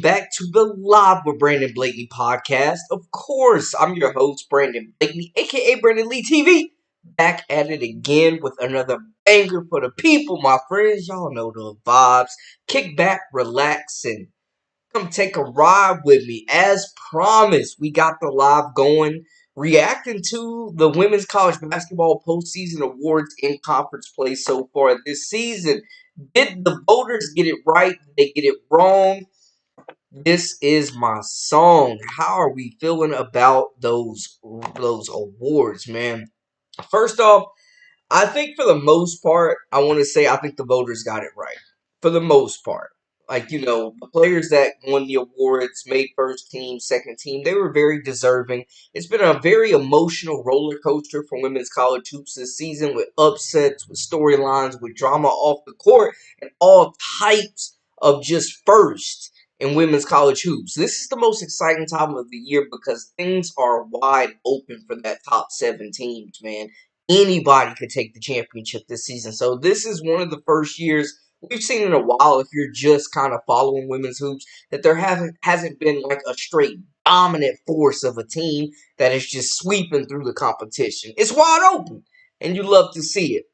back to the Live with Brandon Blakeney podcast. Of course, I'm your host, Brandon Blakeney, aka Brandon Lee TV. Back at it again with another banger for the people, my friends. Y'all know the vibes. Kick back, relax, and come take a ride with me. As promised, we got the live going, reacting to the women's college basketball postseason awards in conference play so far this season. Did the voters get it right? Did they get it wrong? This is my song. How are we feeling about those awards, man? First off, I think for the most part, I want to say I think the voters got it right. For the most part. Like, the players that won the awards, made first team, second team, they were very deserving. It's been a very emotional roller coaster for women's college hoops this season with upsets, with storylines, with drama off the court, and all types of just first in women's college hoops. This is the most exciting time of the year because things are wide open for that top seven teams, man. Anybody could take the championship this season. So this is one of the first years we've seen in a while, if you're just kind of following women's hoops, that there hasn't been like a straight dominant force of a team that is just sweeping through the competition. It's wide open, and you love to see it.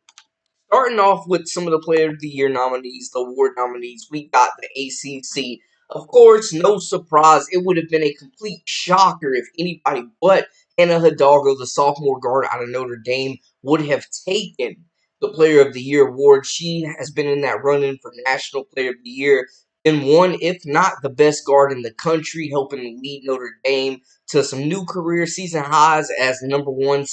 Starting off with some of the Player of the Year nominees, the award nominees, we got the ACC. Of course, no surprise, it would have been a complete shocker if anybody but Hannah Hidalgo, the sophomore guard out of Notre Dame, would have taken the Player of the Year award. She has been in that run-in for National Player of the Year, been one, if not the best guard in the country, helping lead Notre Dame to some new career season highs as the number one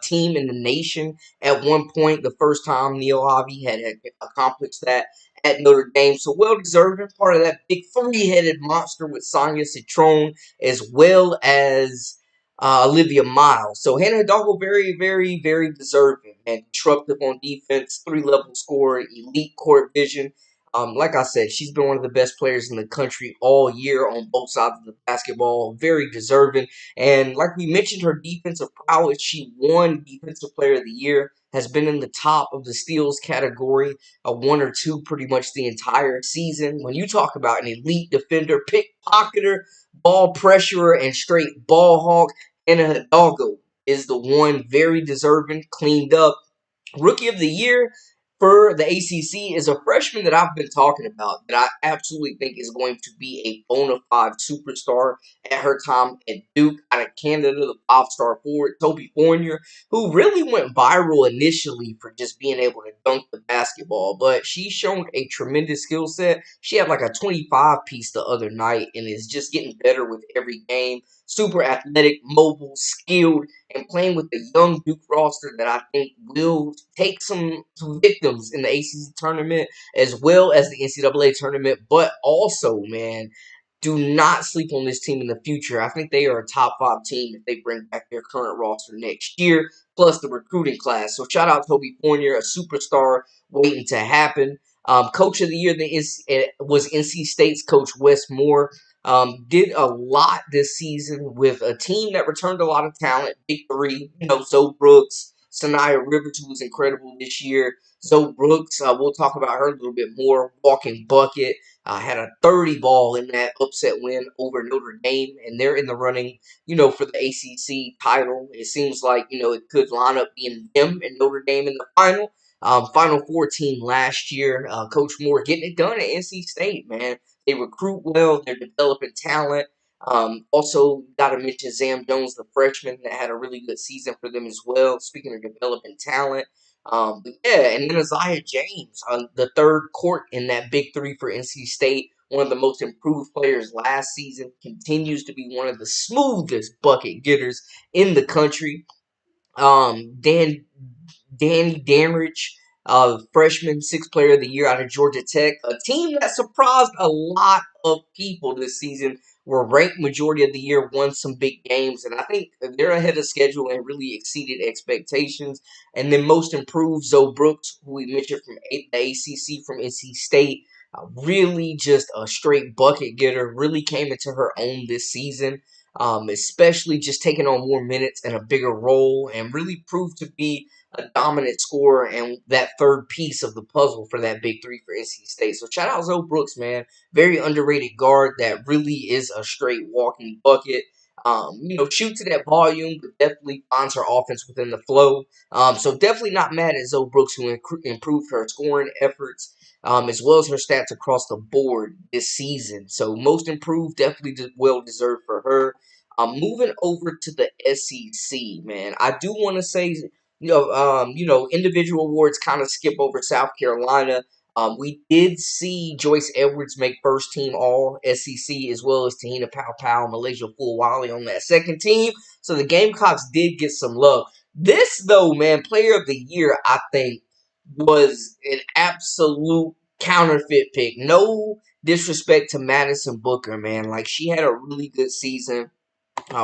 team in the nation at one point, the first time Neil Ivy had accomplished that at Notre Dame. So well deserved, part of that big three-headed monster with Sonia Citron as well as Olivia Miles. So Hannah Hidalgo, very, very, very deserving and disruptive on defense, three-level scorer, elite court vision. Like I said, she's been one of the best players in the country all year on both sides of the basketball. Very deserving. And like we mentioned, her defensive prowess, she won Defensive Player of the Year, has been in the top of the steals category, a one or two pretty much the entire season. When you talk about an elite defender, pickpocketer, ball pressurer, and straight ball hawk, Anna Hidalgo is the one, very deserving, cleaned up. Rookie of the Year for the ACC is a freshman that I've been talking about that I absolutely think is going to be a bona fide superstar at her time at Duke. Out of Canada, the five-star forward, Toby Fournier, who really went viral initially for just being able to dunk the basketball, but she's shown a tremendous skill set. She had like a 25-piece the other night and is just getting better with every game. Super athletic, mobile, skilled, and playing with the young Duke roster that I think will take some victims in the ACC tournament as well as the NCAA tournament. But also, man, do not sleep on this team in the future. I think they are a top five team if they bring back their current roster next year, plus the recruiting class. So shout out Toby Fournier, a superstar waiting to happen. Coach of the Year it was NC State's Coach Wes Moore. Did a lot this season with a team that returned a lot of talent. Big three, Zoe Brooks, Sanaya Rivers, who was incredible this year. Zoe Brooks, we'll talk about her a little bit more. Walking bucket, had a 30 ball in that upset win over Notre Dame, and they're in the running, for the ACC title. It seems like, it could line up being them and Notre Dame in the final. Final Four team last year. Coach Moore getting it done at NC State, man. They recruit well. They're developing talent. Also, got to mention Zam Jones, the freshman, that had a really good season for them as well. Speaking of developing talent. But yeah, and then Isaiah James, the third court in that big three for NC State. One of the most improved players last season. Continues to be one of the smoothest bucket getters in the country. Danny Danrich, freshman, sixth player of the year out of Georgia Tech. A team that surprised a lot of people this season. Were ranked majority of the year, won some big games, and I think they're ahead of schedule and really exceeded expectations. And then most improved, Zoe Brooks, who we mentioned from the ACC from NC State, really just a straight bucket getter, really came into her own this season. Especially just taking on more minutes and a bigger role, and really proved to be a dominant scorer and that third piece of the puzzle for that big three for NC State. So shout out Zoe Brooks, man. Very underrated guard that really is a straight walking bucket. Shoots it at volume, but definitely finds her offense within the flow. So definitely not mad at Zoe Brooks, who improved her scoring efforts, as well as her stats across the board this season. So most improved, definitely well deserved for her. Moving over to the SEC, man, I do want to say, individual awards kind of skip over South Carolina. We did see Joyce Edwards make first team All SEC, as well as Tahina Pow, Malaysia Fulwale on that second team. So the Gamecocks did get some love. This, though, man, Player of the Year, I think, was an absolute counterfeit pick. No disrespect to Madison Booker, man. Like, she had a really good season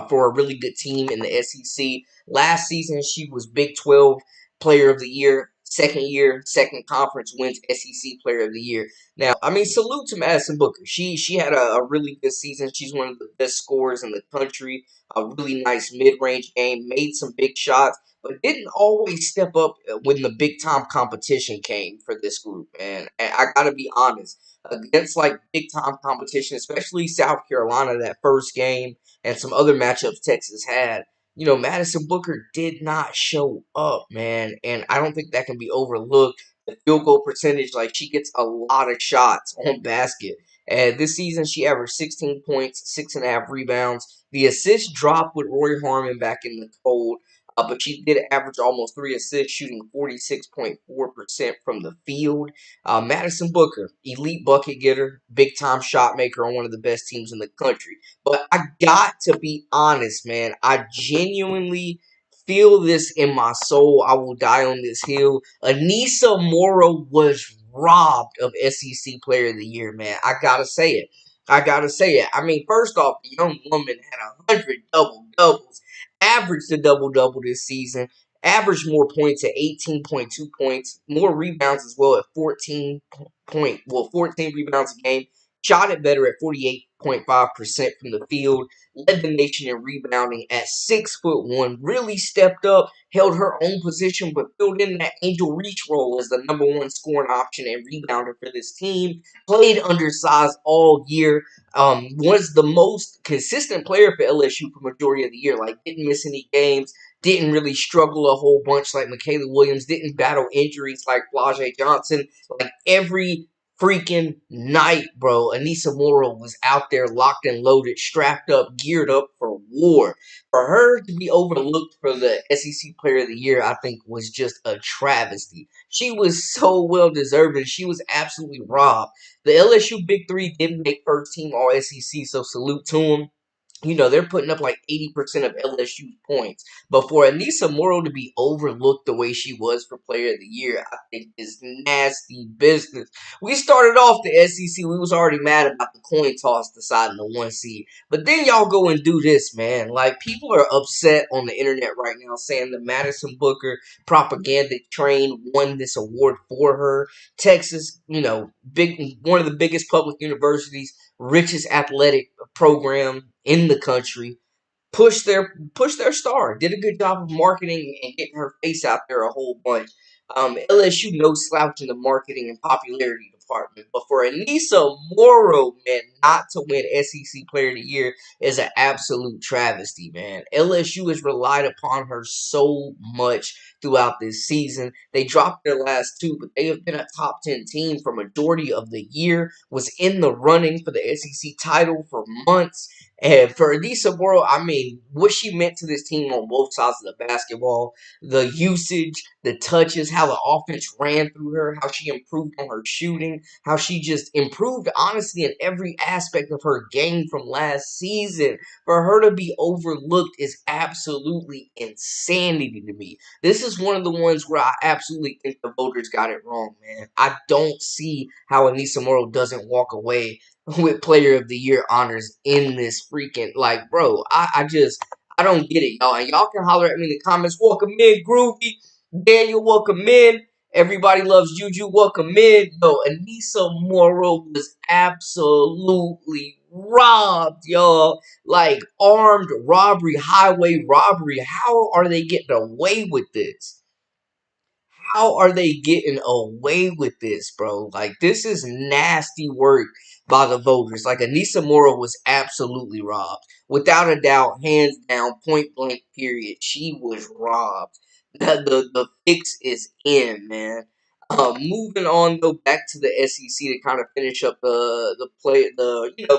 for a really good team in the SEC. Last season, she was Big 12 Player of the Year. Second year, second conference wins SEC Player of the Year. Now, I mean, salute to Madison Booker. She had a really good season. She's one of the best scorers in the country. A really nice mid-range game. Made some big shots, but didn't always step up when the big-time competition came for this group. And I got to be honest, against like big-time competition, especially South Carolina, that first game, and some other matchups Texas had, Madison Booker did not show up, man. And I don't think that can be overlooked. The field goal percentage, like, she gets a lot of shots on basket. And this season, she averaged 16 points, 6.5 rebounds. The assist dropped with Roy Harmon back in the cold, but she did average almost 3 assists, shooting 46.4% from the field. Madison Booker, elite bucket getter, big time shot maker on one of the best teams in the country. But I got to be honest, man. I genuinely feel this in my soul. I will die on this hill. Anissa Morrow was robbed of SEC Player of the Year, man. I gotta say it. I gotta say it. I mean, first off, the young woman had 100 double doubles, averaged a double double this season, averaged more points at 18.2 points, more rebounds as well at 14 rebounds a game. Shot it better at 48.5% from the field. Led the nation in rebounding at 6'1". Really stepped up, held her own position, but filled in that Angel Reach role as the number one scoring option and rebounder for this team. Played undersized all year. Was the most consistent player for LSU for majority of the year. Like, didn't miss any games. Didn't really struggle a whole bunch like Michaela Williams. Didn't battle injuries like Flau'jae Johnson. Like, every freaking night, bro, Anissa Morrow was out there locked and loaded, strapped up, geared up for war. For her to be overlooked for the SEC Player of the Year, I think, was just a travesty. She was so well deserved, and she was absolutely robbed. The LSU Big Three didn't make first team All SEC, so salute to them. They're putting up like 80% of LSU's points. But for Anissa Morrow to be overlooked the way she was for Player of the Year, I think is nasty business. We started off the SEC, we was already mad about the coin toss deciding the 1 seed. But then y'all go and do this, man. Like, people are upset on the internet right now saying the Madison Booker propaganda train won this award for her. Texas, one of the biggest public universities, richest athletic program in the country, push their star. Did a good job of marketing and getting her face out there a whole bunch. LSU no slouch in the marketing and popularity department, but for Anissa Morrow, man, not to win SEC Player of the Year is an absolute travesty, man. LSU has relied upon her so much throughout this season. They dropped their last two, but they have been a top 10 team for majority of the year. Was in the running for the SEC title for months. And for Anissa Morrow, I mean, what she meant to this team on both sides of the basketball, the usage, the touches, how the offense ran through her, how she improved on her shooting, how she just improved, honestly, in every aspect of her game from last season. For her to be overlooked is absolutely insanity to me. This is one of the ones where I absolutely think the voters got it wrong, man. I don't see how Anissa Morrow doesn't walk away with Player of the Year honors in this freaking, like, bro, I don't get it, y'all. And y'all can holler at me in the comments. Welcome in, Groovy. Daniel, welcome in. Everybody loves Juju. Welcome in. Yo, Anissa Morrow was absolutely robbed, y'all. Like, armed robbery, highway robbery. How are they getting away with this? how are they getting away with this, bro? Like, this is nasty work by the voters. Like, Anissa Mora was absolutely robbed. Without a doubt, hands down, point blank, period. She was robbed. The fix is in, man. Moving on though, back to the SEC to kind of finish up the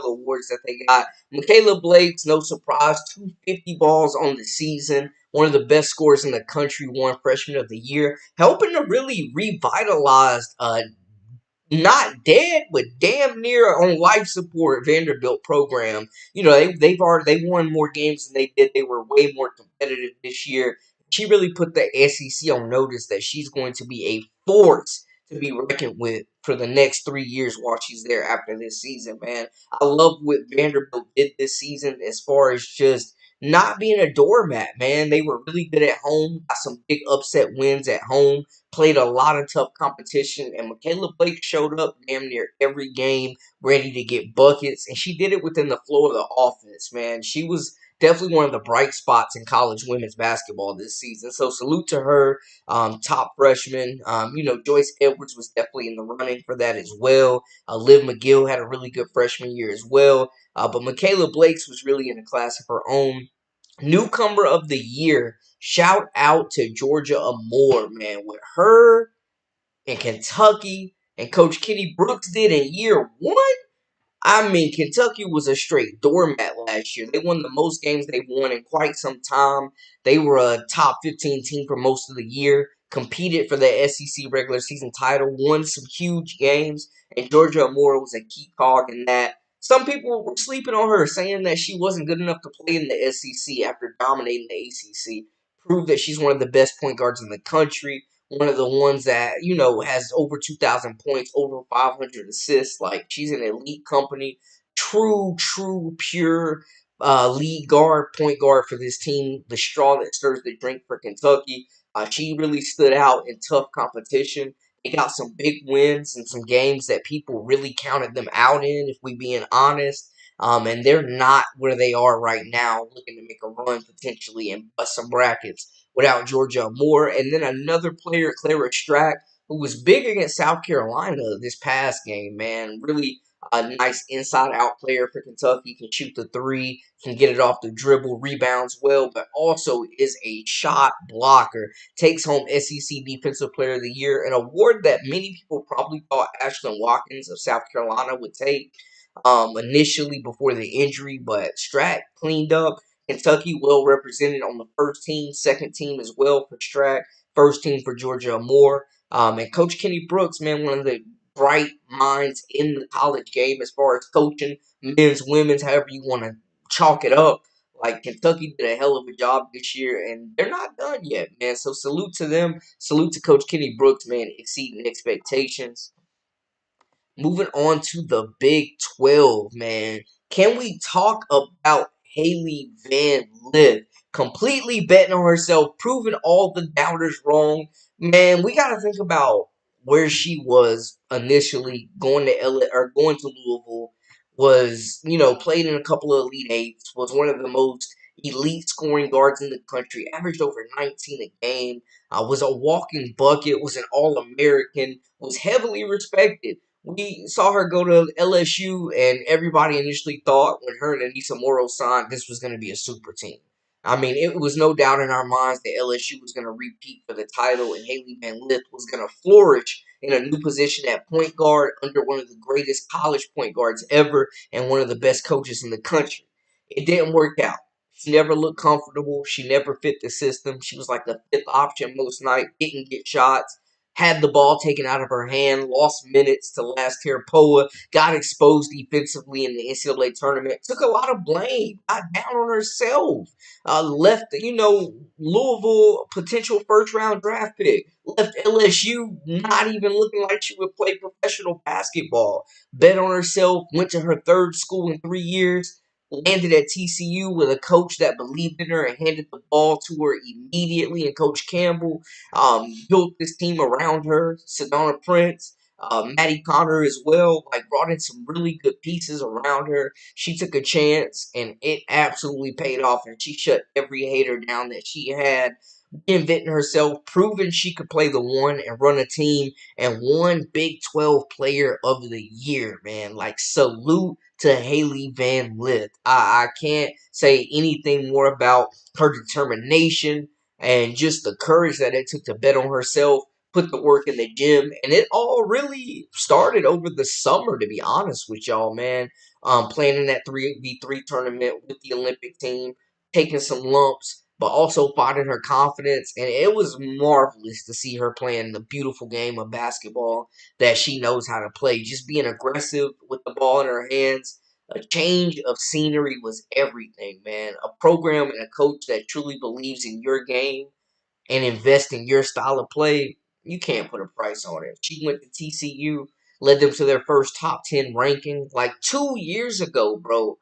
awards that they got. Michaela Blake's no surprise, 250 balls on the season, one of the best scorers in the country, won Freshman of the Year, helping to really revitalize not dead, but damn near on life support Vanderbilt program. You know, they won more games than they did. They were way more competitive this year. She really put the SEC on notice that she's going to be a force to be reckoned with for the next 3 years while she's there after this season, man. I love what Vanderbilt did this season as far as just not being a doormat, man. They were really good at home, got some big upset wins at home, played a lot of tough competition, and Michaela Blake showed up damn near every game ready to get buckets, and she did it within the flow of the offense, man. She was definitely one of the bright spots in college women's basketball this season. So salute to her, top freshman. Joyce Edwards was definitely in the running for that as well. Liv McGill had a really good freshman year as well. But Michaela Blake's was really in a class of her own. Newcomer of the year. Shout out to Georgia Amore, man. With her in Kentucky and Coach Kenny Brooks did in year one. I mean, Kentucky was a straight doormat last year. They won the most games they've won in quite some time. They were a top 15 team for most of the year, competed for the SEC regular season title, won some huge games, and Georgia Amore was a key cog in that. Some people were sleeping on her, saying that she wasn't good enough to play in the SEC after dominating the ACC. Proved that she's one of the best point guards in the country, one of the ones that, has over 2,000 points, over 500 assists. Like, she's an elite company. True, pure lead guard, point guard for this team. The straw that stirs the drink for Kentucky. She really stood out in tough competition. They got some big wins and some games that people really counted them out in, if we being honest. And they're not where they are right now, looking to make a run potentially and bust some brackets without Georgia Moore. And then another player, Clara Strack, who was big against South Carolina this past game, man. Really a nice inside-out player for Kentucky. Can shoot the three, can get it off the dribble, rebounds well, but also is a shot blocker. Takes home SEC Defensive Player of the Year, an award that many people probably thought Ashlyn Watkins of South Carolina would take initially before the injury, but Strack cleaned up. Kentucky well represented on the first team, second team as well for Strack, first team for Georgia Moore. And Coach Kenny Brooks, man, one of the bright minds in the college game as far as coaching, men's, women's, however you want to chalk it up. Like, Kentucky did a hell of a job this year, and they're not done yet, man. So salute to them. Salute to Coach Kenny Brooks, man, exceeding expectations. Moving on to the Big 12, man. Can we talk about Haley Van Lith completely betting on herself, proving all the doubters wrong? Man, we got to think about where she was initially going to going to Louisville. Was, played in a couple of Elite Eights, was one of the most elite scoring guards in the country, averaged over 19 a game, was a walking bucket, was an All-American, was heavily respected. We saw her go to LSU, and everybody initially thought when her and Anissa Morrow signed, this was going to be a super team. I mean, it was no doubt in our minds that LSU was going to repeat for the title, and Haley Van Lith was going to flourish in a new position at point guard under one of the greatest college point guards ever and one of the best coaches in the country. It didn't work out. She never looked comfortable. She never fit the system. She was like the fifth option most nights, didn't get shots, had the ball taken out of her hand, lost minutes to Last Poa, got exposed defensively in the NCAA tournament, took a lot of blame, got down on herself, left, Louisville potential first-round draft pick, left LSU not even looking like she would play professional basketball, bet on herself, went to her third school in 3 years, landed at TCU with a coach that believed in her and handed the ball to her immediately, and Coach Campbell built this team around her. Sedona Prince, Maddie Connor as well, like, brought in some really good pieces around her. She took a chance, and it absolutely paid off, and she shut every hater down that she had. reinventing herself, proving she could play the one and run a team, and one Big 12 Player of the Year, man. Like, salute to Haley Van Lith. I can't say anything more about her determination and just the courage that it took to bet on herself, put the work in the gym, and it all really started over the summer, to be honest with y'all, man. Playing in that 3v3 tournament with the Olympic team, taking some lumps, but also finding her confidence. And it was marvelous to see her playing the beautiful game of basketball that she knows how to play. Just being aggressive with the ball in her hands. A change of scenery was everything, man. A program and a coach that truly believes in your game and invest in your style of play, you can't put a price on it. She went to TCU, led them to their first top 10 ranking. Like 2 years ago, bro,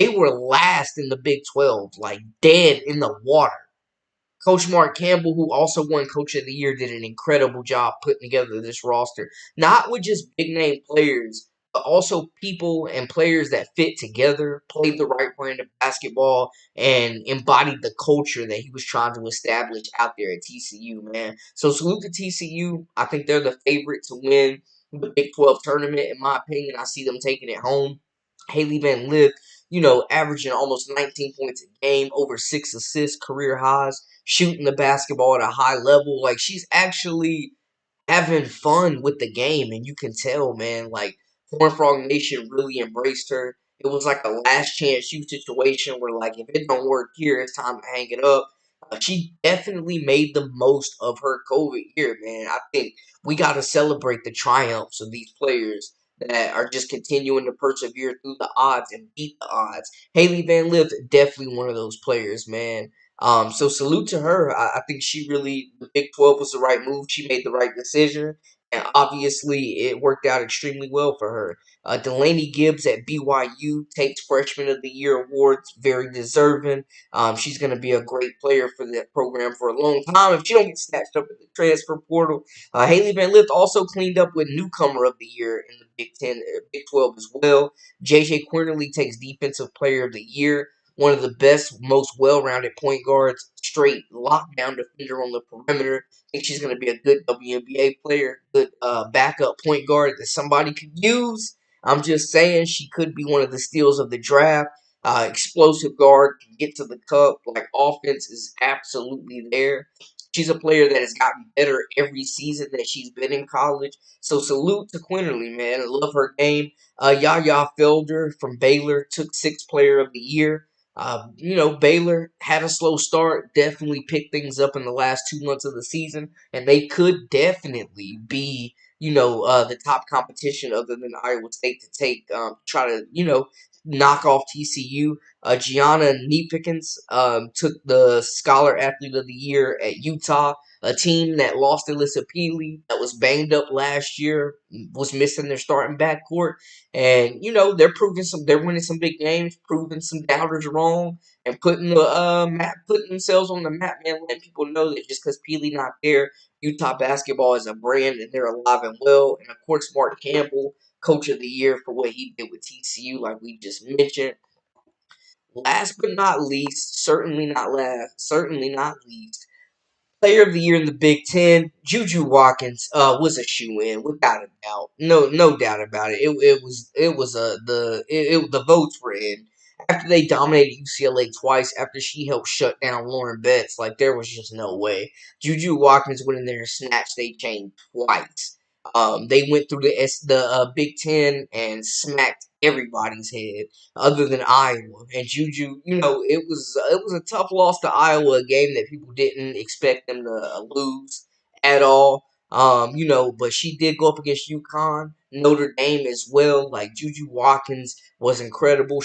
they were last in the Big 12, like dead in the water. Coach Mark Campbell, who also won Coach of the Year, did an incredible job putting together this roster. Not with just big name players, but also people and players that fit together, played the right brand of basketball, and embodied the culture that he was trying to establish out there at TCU, man. So salute to TCU. I think they're the favorite to win the Big 12 tournament, in my opinion. I see them taking it home. Haley Van Lith, averaging almost 19 points a game, over 6 assists, career highs, shooting the basketball at a high level. Like, she's actually having fun with the game, and you can tell, man. Like, Horn Frog Nation really embraced her. It was like a last chance shoot situation where, like, if it don't work here, it's time to hang it up. She definitely made the most of her COVID year, man. I think we got to celebrate the triumphs of these players that are just continuing to persevere through the odds and beat the odds. Haley Van Lith, definitely one of those players, man. So salute to her. I think she really, the Big 12 was the right move. She made the right decision. And obviously, it worked out extremely well for her. Delaney Gibbs at BYU takes Freshman of the Year awards, very deserving. She's going to be a great player for that program for a long time if she don't get snatched up at the transfer portal. Haley Van Lith also cleaned up with Newcomer of the Year in the Big 10, Big 12 as well. JJ Quinterly takes Defensive Player of the Year, one of the best, most well-rounded point guards, straight lockdown defender on the perimeter. I think she's going to be a good WNBA player, good backup point guard that somebody could use. I'm just saying she could be one of the steals of the draft. Explosive guard, can get to the cup. Like, offense is absolutely there. She's a player that has gotten better every season that she's been in college. So salute to Quinterly, man. I love her game. Yaya Felder from Baylor took Sixth Player of the Year. Baylor had a slow start, definitely picked things up in the last 2 months of the season, and they could definitely be, the top competition other than Iowa State to take, try to, knock off TCU. Gianna Neepikins took the Scholar Athlete of the Year at Utah, a team that lost Alyssa Peely, that was banged up last year, was missing their starting backcourt. And they're winning some big games, proving some doubters wrong, and putting the putting themselves on the map, man, letting people know that just because Peely not there, Utah basketball is a brand and they're alive and well. And of course, Mark Campbell, Coach of the Year for what he did with TCU, like we just mentioned. Last but not least, certainly not least, Player of the Year in the Big Ten, Juju Watkins was a shoe in without a doubt. No doubt about it. The votes were in after they dominated UCLA twice. After she helped shut down Lauren Betts, like there was just no way. Juju Watkins went in there and snatched they chain twice. They went through the Big Ten and smacked everybody's head other than Iowa. And Juju, it was a tough loss to Iowa, a game that people didn't expect them to lose at all. But she did go up against UConn, Notre Dame as well. Like Juju Watkins was incredible.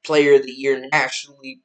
Player of the Year nationally,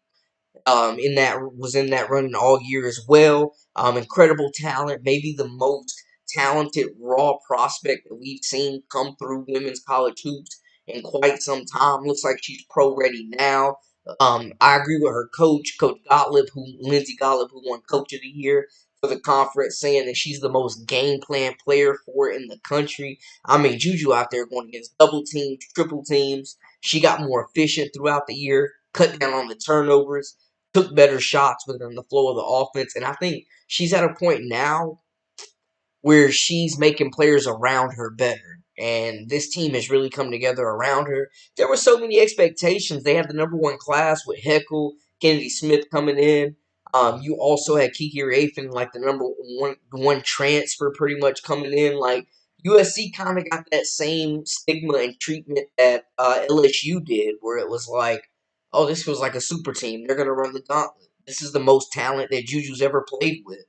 in that running all year as well. Incredible talent, maybe the most talented raw prospect that we've seen come through women's college hoops in quite some time. Looks like she's pro ready now. I agree with her coach, Lindsey Gottlieb, who won Coach of the Year for the conference, saying that she's the most game plan player for it in the country. I mean, Juju out there going against double teams, triple teams. She got more efficient throughout the year, cut down on the turnovers. took better shots within the flow of the offense. And I think she's at a point now where she's making players around her better. And this team has really come together around her. There were so many expectations. They had the number one class with Heckle, Kennedy Smith coming in. You also had Kiki Rafin, like the number one transfer, pretty much coming in. Like USC kind of got that same stigma and treatment that LSU did, where it was like, oh, this feels like a super team. They're gonna run the gauntlet. This is the most talent that Juju's ever played with.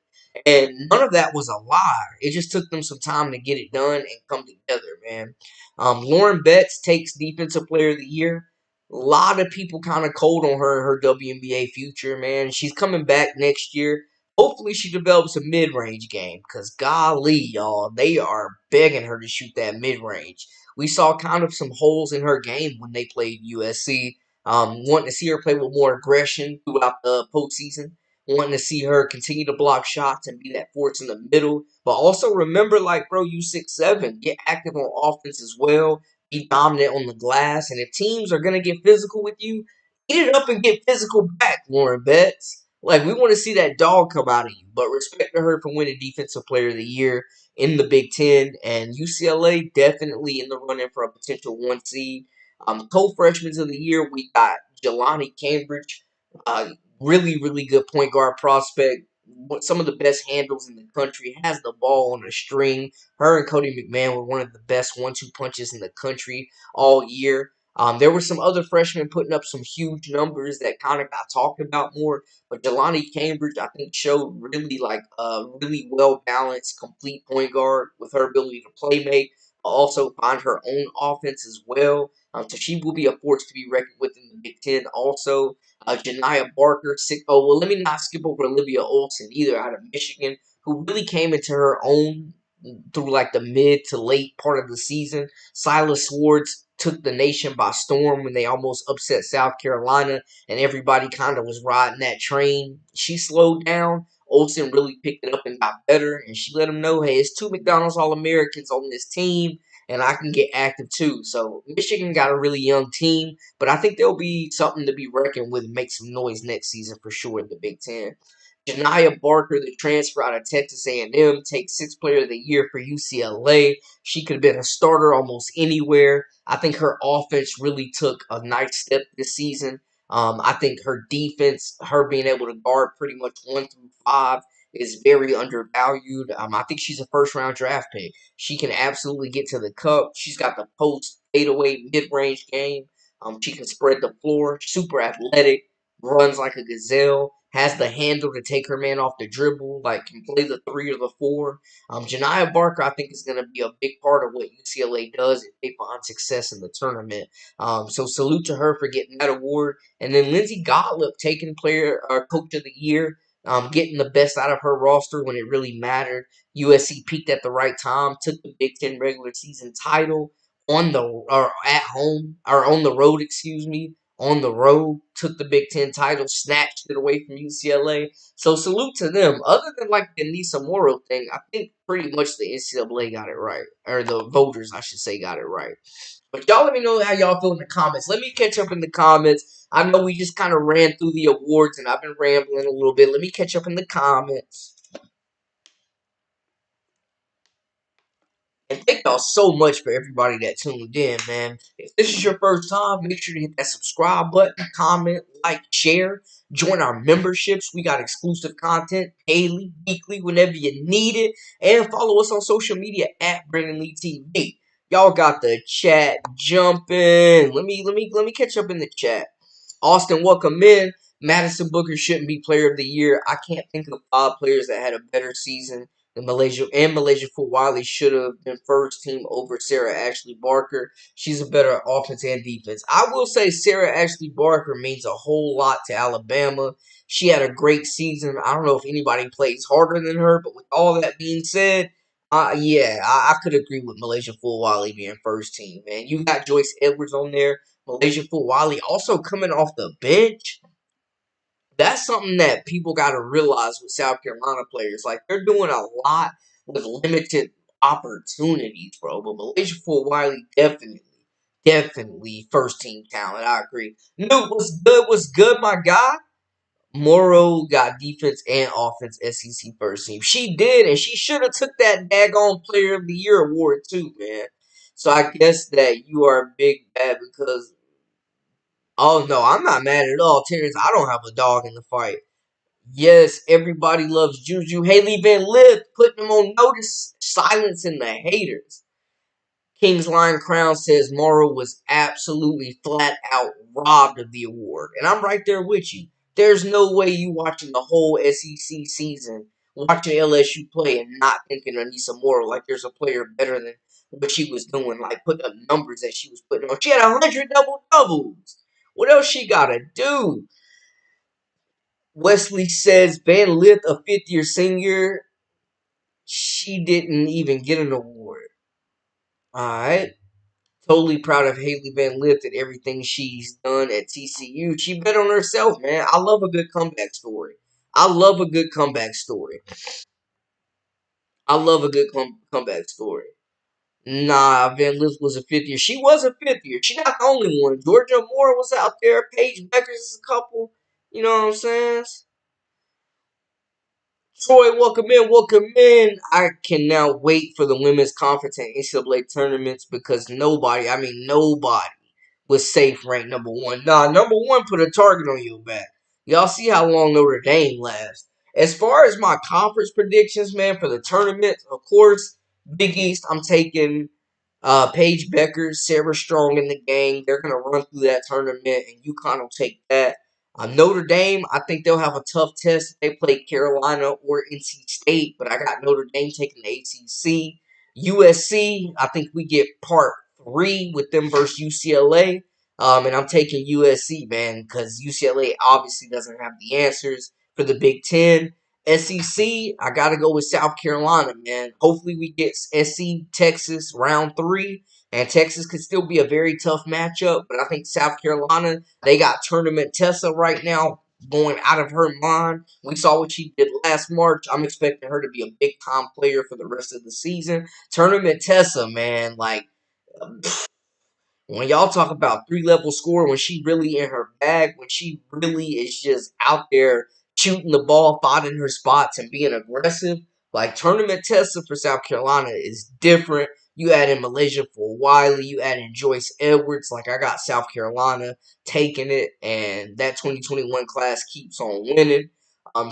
And none of that was a lie. It just took them some time to get it done and come together, man. Lauren Betts takes Defensive Player of the Year. A lot of people kind of cold on her WNBA future, man. She's coming back next year. Hopefully, she develops a mid range game because, golly, y'all, they are begging her to shoot that mid range. We saw kind of some holes in her game when they played USC. Wanting to see her play with more aggression throughout the postseason, wanting to see her continue to block shots and be that force in the middle. But also remember, like, bro, you 6'7", get active on offense as well. Be dominant on the glass. And if teams are going to get physical with you, eat it up and get physical back, Lauren Betts. Like, we want to see that dog come out of you. But respect to her for winning Defensive Player of the Year in the Big Ten. And UCLA definitely in the running for a potential 1 seed. Co-freshmen of the year, we got Jelani Cambridge. Uh, really good point guard prospect. Some of the best handles in the country. Has the ball on a string. Her and Cody McMahon were one of the best 1-2 punches in the country all year. There were some other freshmen putting up some huge numbers that kind of got talked about more. But Jelani Cambridge, I think, showed really like a really well balanced, complete point guard with her ability to play make, but also find her own offense as well. So she will be a force to be reckoned with in the Big Ten. Also, Janiah Barker. Oh, well, let me not skip over Olivia Olson either, out of Michigan, who really came into her own through like the mid to late part of the season. Silas Swartz took the nation by storm when they almost upset South Carolina, and everybody kind of was riding that train. She slowed down. Olsen really picked it up and got better, and she let them know, hey, it's two McDonald's All-Americans on this team, and I can get active too. So Michigan got a really young team, but I think there'll be something to be reckoned with and make some noise next season for sure in the Big Ten. Janiah Barker, the transfer out of Texas A&M, takes Sixth Player of the Year for UCLA. She could have been a starter almost anywhere. I think her offense really took a nice step this season. I think her defense, her being able to guard pretty much 1 through 5, is very undervalued. I think she's a first-round draft pick. She can absolutely get to the cup. She's got the post, fadeaway, mid-range game. She can spread the floor. Super athletic, runs like a gazelle, has the handle to take her man off the dribble, like can play the 3 or the 4. Janiah Barker, I think, is going to be a big part of what UCLA does if they find success in the tournament. So salute to her for getting that award. And then Lindsey Gottlieb taking Coach of the Year, getting the best out of her roster when it really mattered. USC peaked at the right time, took the Big Ten regular season title on the or at home or on the road, excuse me, on the road, took the Big Ten title, snatched it away from UCLA. So salute to them. Other than like the Nisa Morrow thing, I think pretty much the NCAA got it right, or the voters, I should say, got it right. But y'all let me know how y'all feel in the comments. Let me catch up in the comments. I know we just kind of ran through the awards and I've been rambling a little bit. Let me catch up in the comments. And thank y'all so much for everybody that tuned in, man. If this is your first time, make sure to hit that subscribe button, comment, like, share. Join our memberships. We got exclusive content daily, weekly, whenever you need it. And follow us on social media at Brandon Lee TV. Y'all got the chat jumping. Let me catch up in the chat. Austin, welcome in. Madison Booker shouldn't be player of the year. I can't think of 5 players that had a better season than Malaysia Foot Wiley should have been first team over Sarah Ashley Barker. She's a better offense and defense. I will say Sarah Ashley Barker means a whole lot to Alabama. She had a great season. I don't know if anybody plays harder than her, but with all that being said, yeah, I could agree with Malaysia Foot Wiley being first team, man. You got Joyce Edwards on there. Malaysia Foot Wiley also coming off the bench. That's something that people got to realize with South Carolina players. Like, they're doing a lot with limited opportunities, bro. But Malaysia Foot Wiley definitely first team talent. I agree. Newt, what's good? What's good, my guy? Morrow got defense and offense SEC first team. She did, and she should have took that daggone Player of the Year award too, man. So I guess that you are big bad because oh no, I'm not mad at all, Terrence. I don't have a dog in the fight. Yes, everybody loves Juju. Haley Van Lith putting them on notice, silencing the haters. King's Lion Crown says Morrow was absolutely flat out robbed of the award. And I'm right there with you. There's no way you watching the whole SEC season, watching LSU play and not thinking Anissa Morrow like there's a player better than what she was doing, like put up numbers that she was putting on. She had 100 double doubles. What else she gotta do? Wesley says Van Lith, a fifth year senior, she didn't even get an award. Alright. Totally proud of Haley Van Lith and everything she's done at TCU. She bet on herself, man. I love a good comeback story. I love a good comeback story. I love a good comeback story. Nah, Van Lith was a fifth year. She was a fifth year. She not the only one. Georgia Moore was out there. Paige Beckers is a couple. You know what I'm saying? Troy, welcome in, welcome in. I can now wait for the women's conference and NCAA tournaments because nobody was safe ranked number one. Nah, number one put a target on your back. Y'all see how long Notre Dame lasts. As far as my conference predictions, man, for the tournament, of course, Big East, I'm taking Paige Becker, Sarah Strong in the gang. They're going to run through that tournament, and UConn will take that. Notre Dame, I think they'll have a tough test if they play Carolina or NC State, but I got Notre Dame taking the ACC. USC, I think we get part three with them versus UCLA. And I'm taking USC, man, because UCLA obviously doesn't have the answers for the Big Ten. SEC, I got to go with South Carolina, man. Hopefully we get SC Texas round three, and Texas could still be a very tough matchup, but I think South Carolina, they got Tournament Tessa right now going out of her mind. We saw what she did last March. I'm expecting her to be a big-time player for the rest of the season. Tournament Tessa, man, like when y'all talk about three-level score, when she really in her bag, when she really is just out there shooting the ball, finding her spots, and being aggressive, like Tournament Tessa for South Carolina is different. You add in Malaysia for Wiley, you add in Joyce Edwards. Like I got South Carolina taking it, and that 2021 class keeps on winning.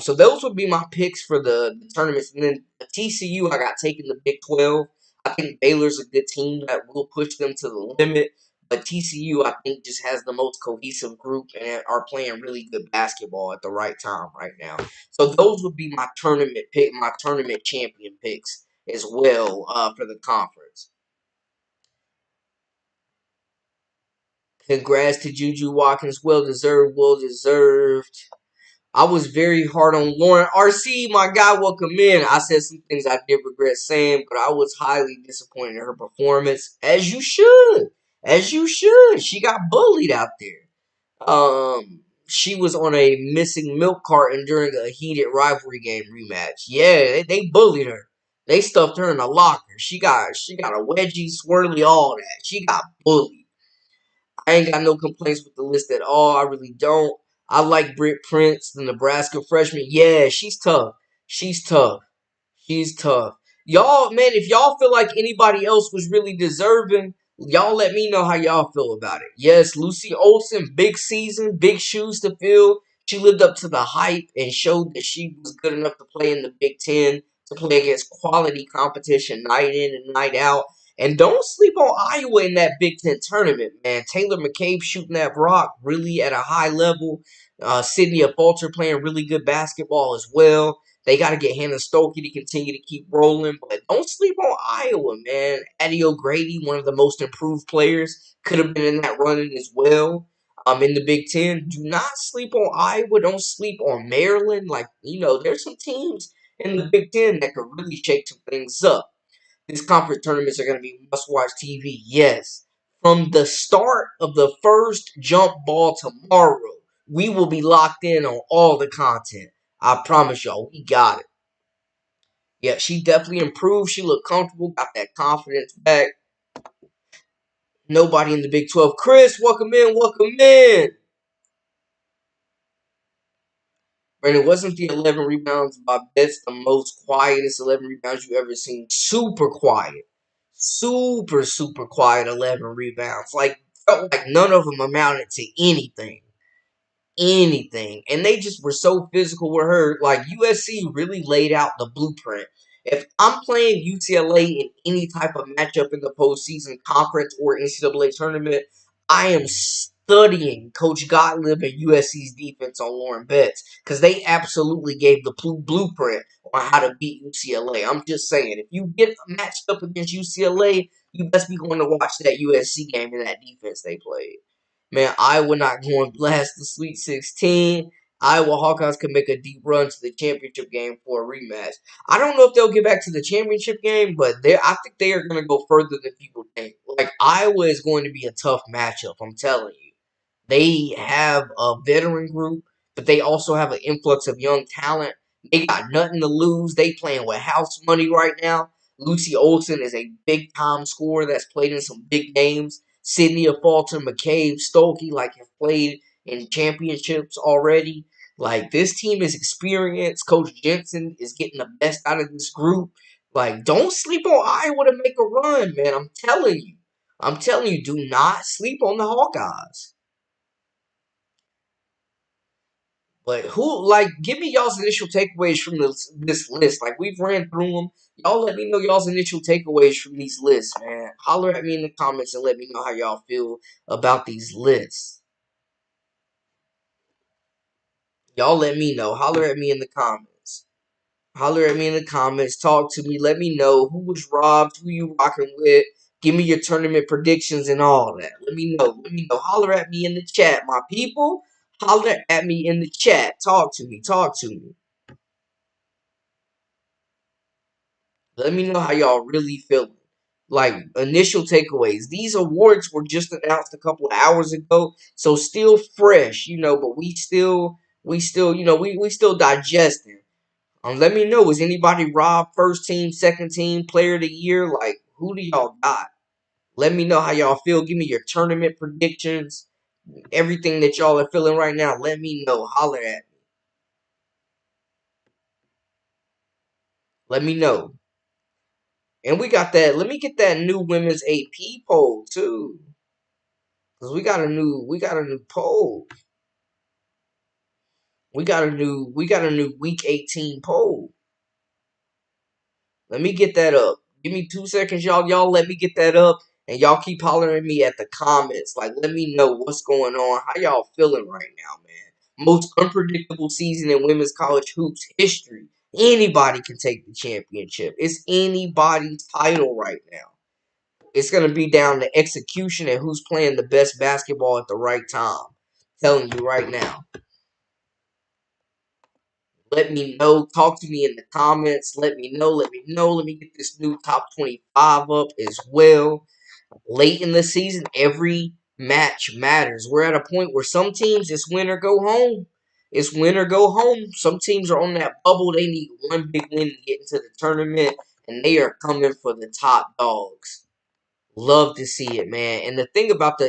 So those would be my picks for the tournaments. And then TCU, I got taking the Big 12. I think Baylor's a good team that will push them to the limit. But TCU, I think, just has the most cohesive group and are playing really good basketball at the right time right now. So those would be my tournament champion picks as well for the conference. Congrats to Juju Watkins, well deserved, well deserved. I was very hard on Lauren RC, my guy. Welcome in. I said some things I did regret saying, but I was highly disappointed in her performance, as you should, as you should. She got bullied out there. She was on a missing milk carton during a heated rivalry game rematch. Yeah, they bullied her. They stuffed her in a locker. She got a wedgie, swirly, all that. She got bullied. I ain't got no complaints with the list at all. I really don't. I like Britt Prince, the Nebraska freshman. Yeah, she's tough. She's tough. He's tough. Y'all, man, if y'all feel like anybody else was really deserving, y'all let me know how y'all feel about it. Yes, Lucy Olson, big season, big shoes to fill. She lived up to the hype and showed that she was good enough to play in the Big Ten, to play against quality competition night in and night out. And don't sleep on Iowa in that Big Ten tournament, man. Taylor McCabe shooting that rock really at a high level. Sydney Falter playing really good basketball as well. They got to get Hannah Stokey to continue to keep rolling. But don't sleep on Iowa, man. Addie O'Grady, one of the most improved players, could have been in that running as well. In the Big Ten, do not sleep on Iowa. Don't sleep on Maryland. Like, there's some teams in the Big Ten that could really shake some things up. These conference tournaments are going to be must-watch TV. Yes. From the start of the first jump ball tomorrow, we will be locked in on all the content. I promise y'all, we got it. Yeah, she definitely improved. She looked comfortable, got that confidence back. Nobody in the Big 12. Chris, welcome in, welcome in. And it wasn't the 11 rebounds by Betts, the most quietest 11 rebounds you ever seen. Super quiet. Super, super quiet 11 rebounds. Like, felt like none of them amounted to anything. And they just were so physical with her. Like, USC really laid out the blueprint. If I'm playing UCLA in any type of matchup in the postseason, conference, or NCAA tournament, I am studying Coach Gottlieb and USC's defense on Lauren Betts because they absolutely gave the blueprint on how to beat UCLA. I'm just saying, if you get matched up against UCLA, you best be going to watch that USC game and that defense they played. Man, Iowa not going to blast the Sweet 16. Iowa Hawkeyes can make a deep run to the championship game for a rematch. I don't know if they'll get back to the championship game, but I think they are going to go further than people think. Like, Iowa is going to be a tough matchup, I'm telling you. They have a veteran group, but they also have an influx of young talent. They got nothing to lose. They playing with house money right now. Lucy Olson is a big time scorer that's played in some big games. Sydney Fulton, McCabe, Stokey, like, have played in championships already. Like, this team is experienced. Coach Jensen is getting the best out of this group. Like, don't sleep on Iowa to make a run, man. I'm telling you. I'm telling you, do not sleep on the Hawkeyes. But give me y'all's initial takeaways from this list. Like, we've ran through them. Y'all let me know y'all's initial takeaways from these lists, man. Holler at me in the comments and let me know how y'all feel about these lists. Y'all let me know. Holler at me in the comments. Holler at me in the comments. Talk to me. Let me know who was robbed, who you rocking with. Give me your tournament predictions and all that. Let me know. Let me know. Holler at me in the chat, my people. Holler at me in the chat. Talk to me. Talk to me. Let me know how y'all really feeling. Like, initial takeaways. These awards were just announced a couple of hours ago, so still fresh, but we still, we still digesting. Let me know, is anybody robbed first team, second team, player of the year? Like, who do y'all got? Let me know how y'all feel. Give me your tournament predictions. Everything that y'all are feeling right now, let me know. Holler at me. Let me know. And we got that. Let me get that new women's AP poll too. Cause we got a new poll. We got a new week 18 poll. Let me get that up. Give me 2 seconds, y'all. Y'all let me get that up. And y'all keep hollering at me at the comments. Like, let me know what's going on. How y'all feeling right now, man? Most unpredictable season in women's college hoops history. Anybody can take the championship. It's anybody's title right now. It's going to be down to execution and who's playing the best basketball at the right time. Telling you right now. Let me know. Talk to me in the comments. Let me know. Let me know. Let me get this new top 25 up as well. Late in the season, every match matters. We're at a point where some teams, it's win or go home. It's win or go home. Some teams are on that bubble. They need one big win to get into the tournament, and they are coming for the top dogs. Love to see it, man. And the thing about the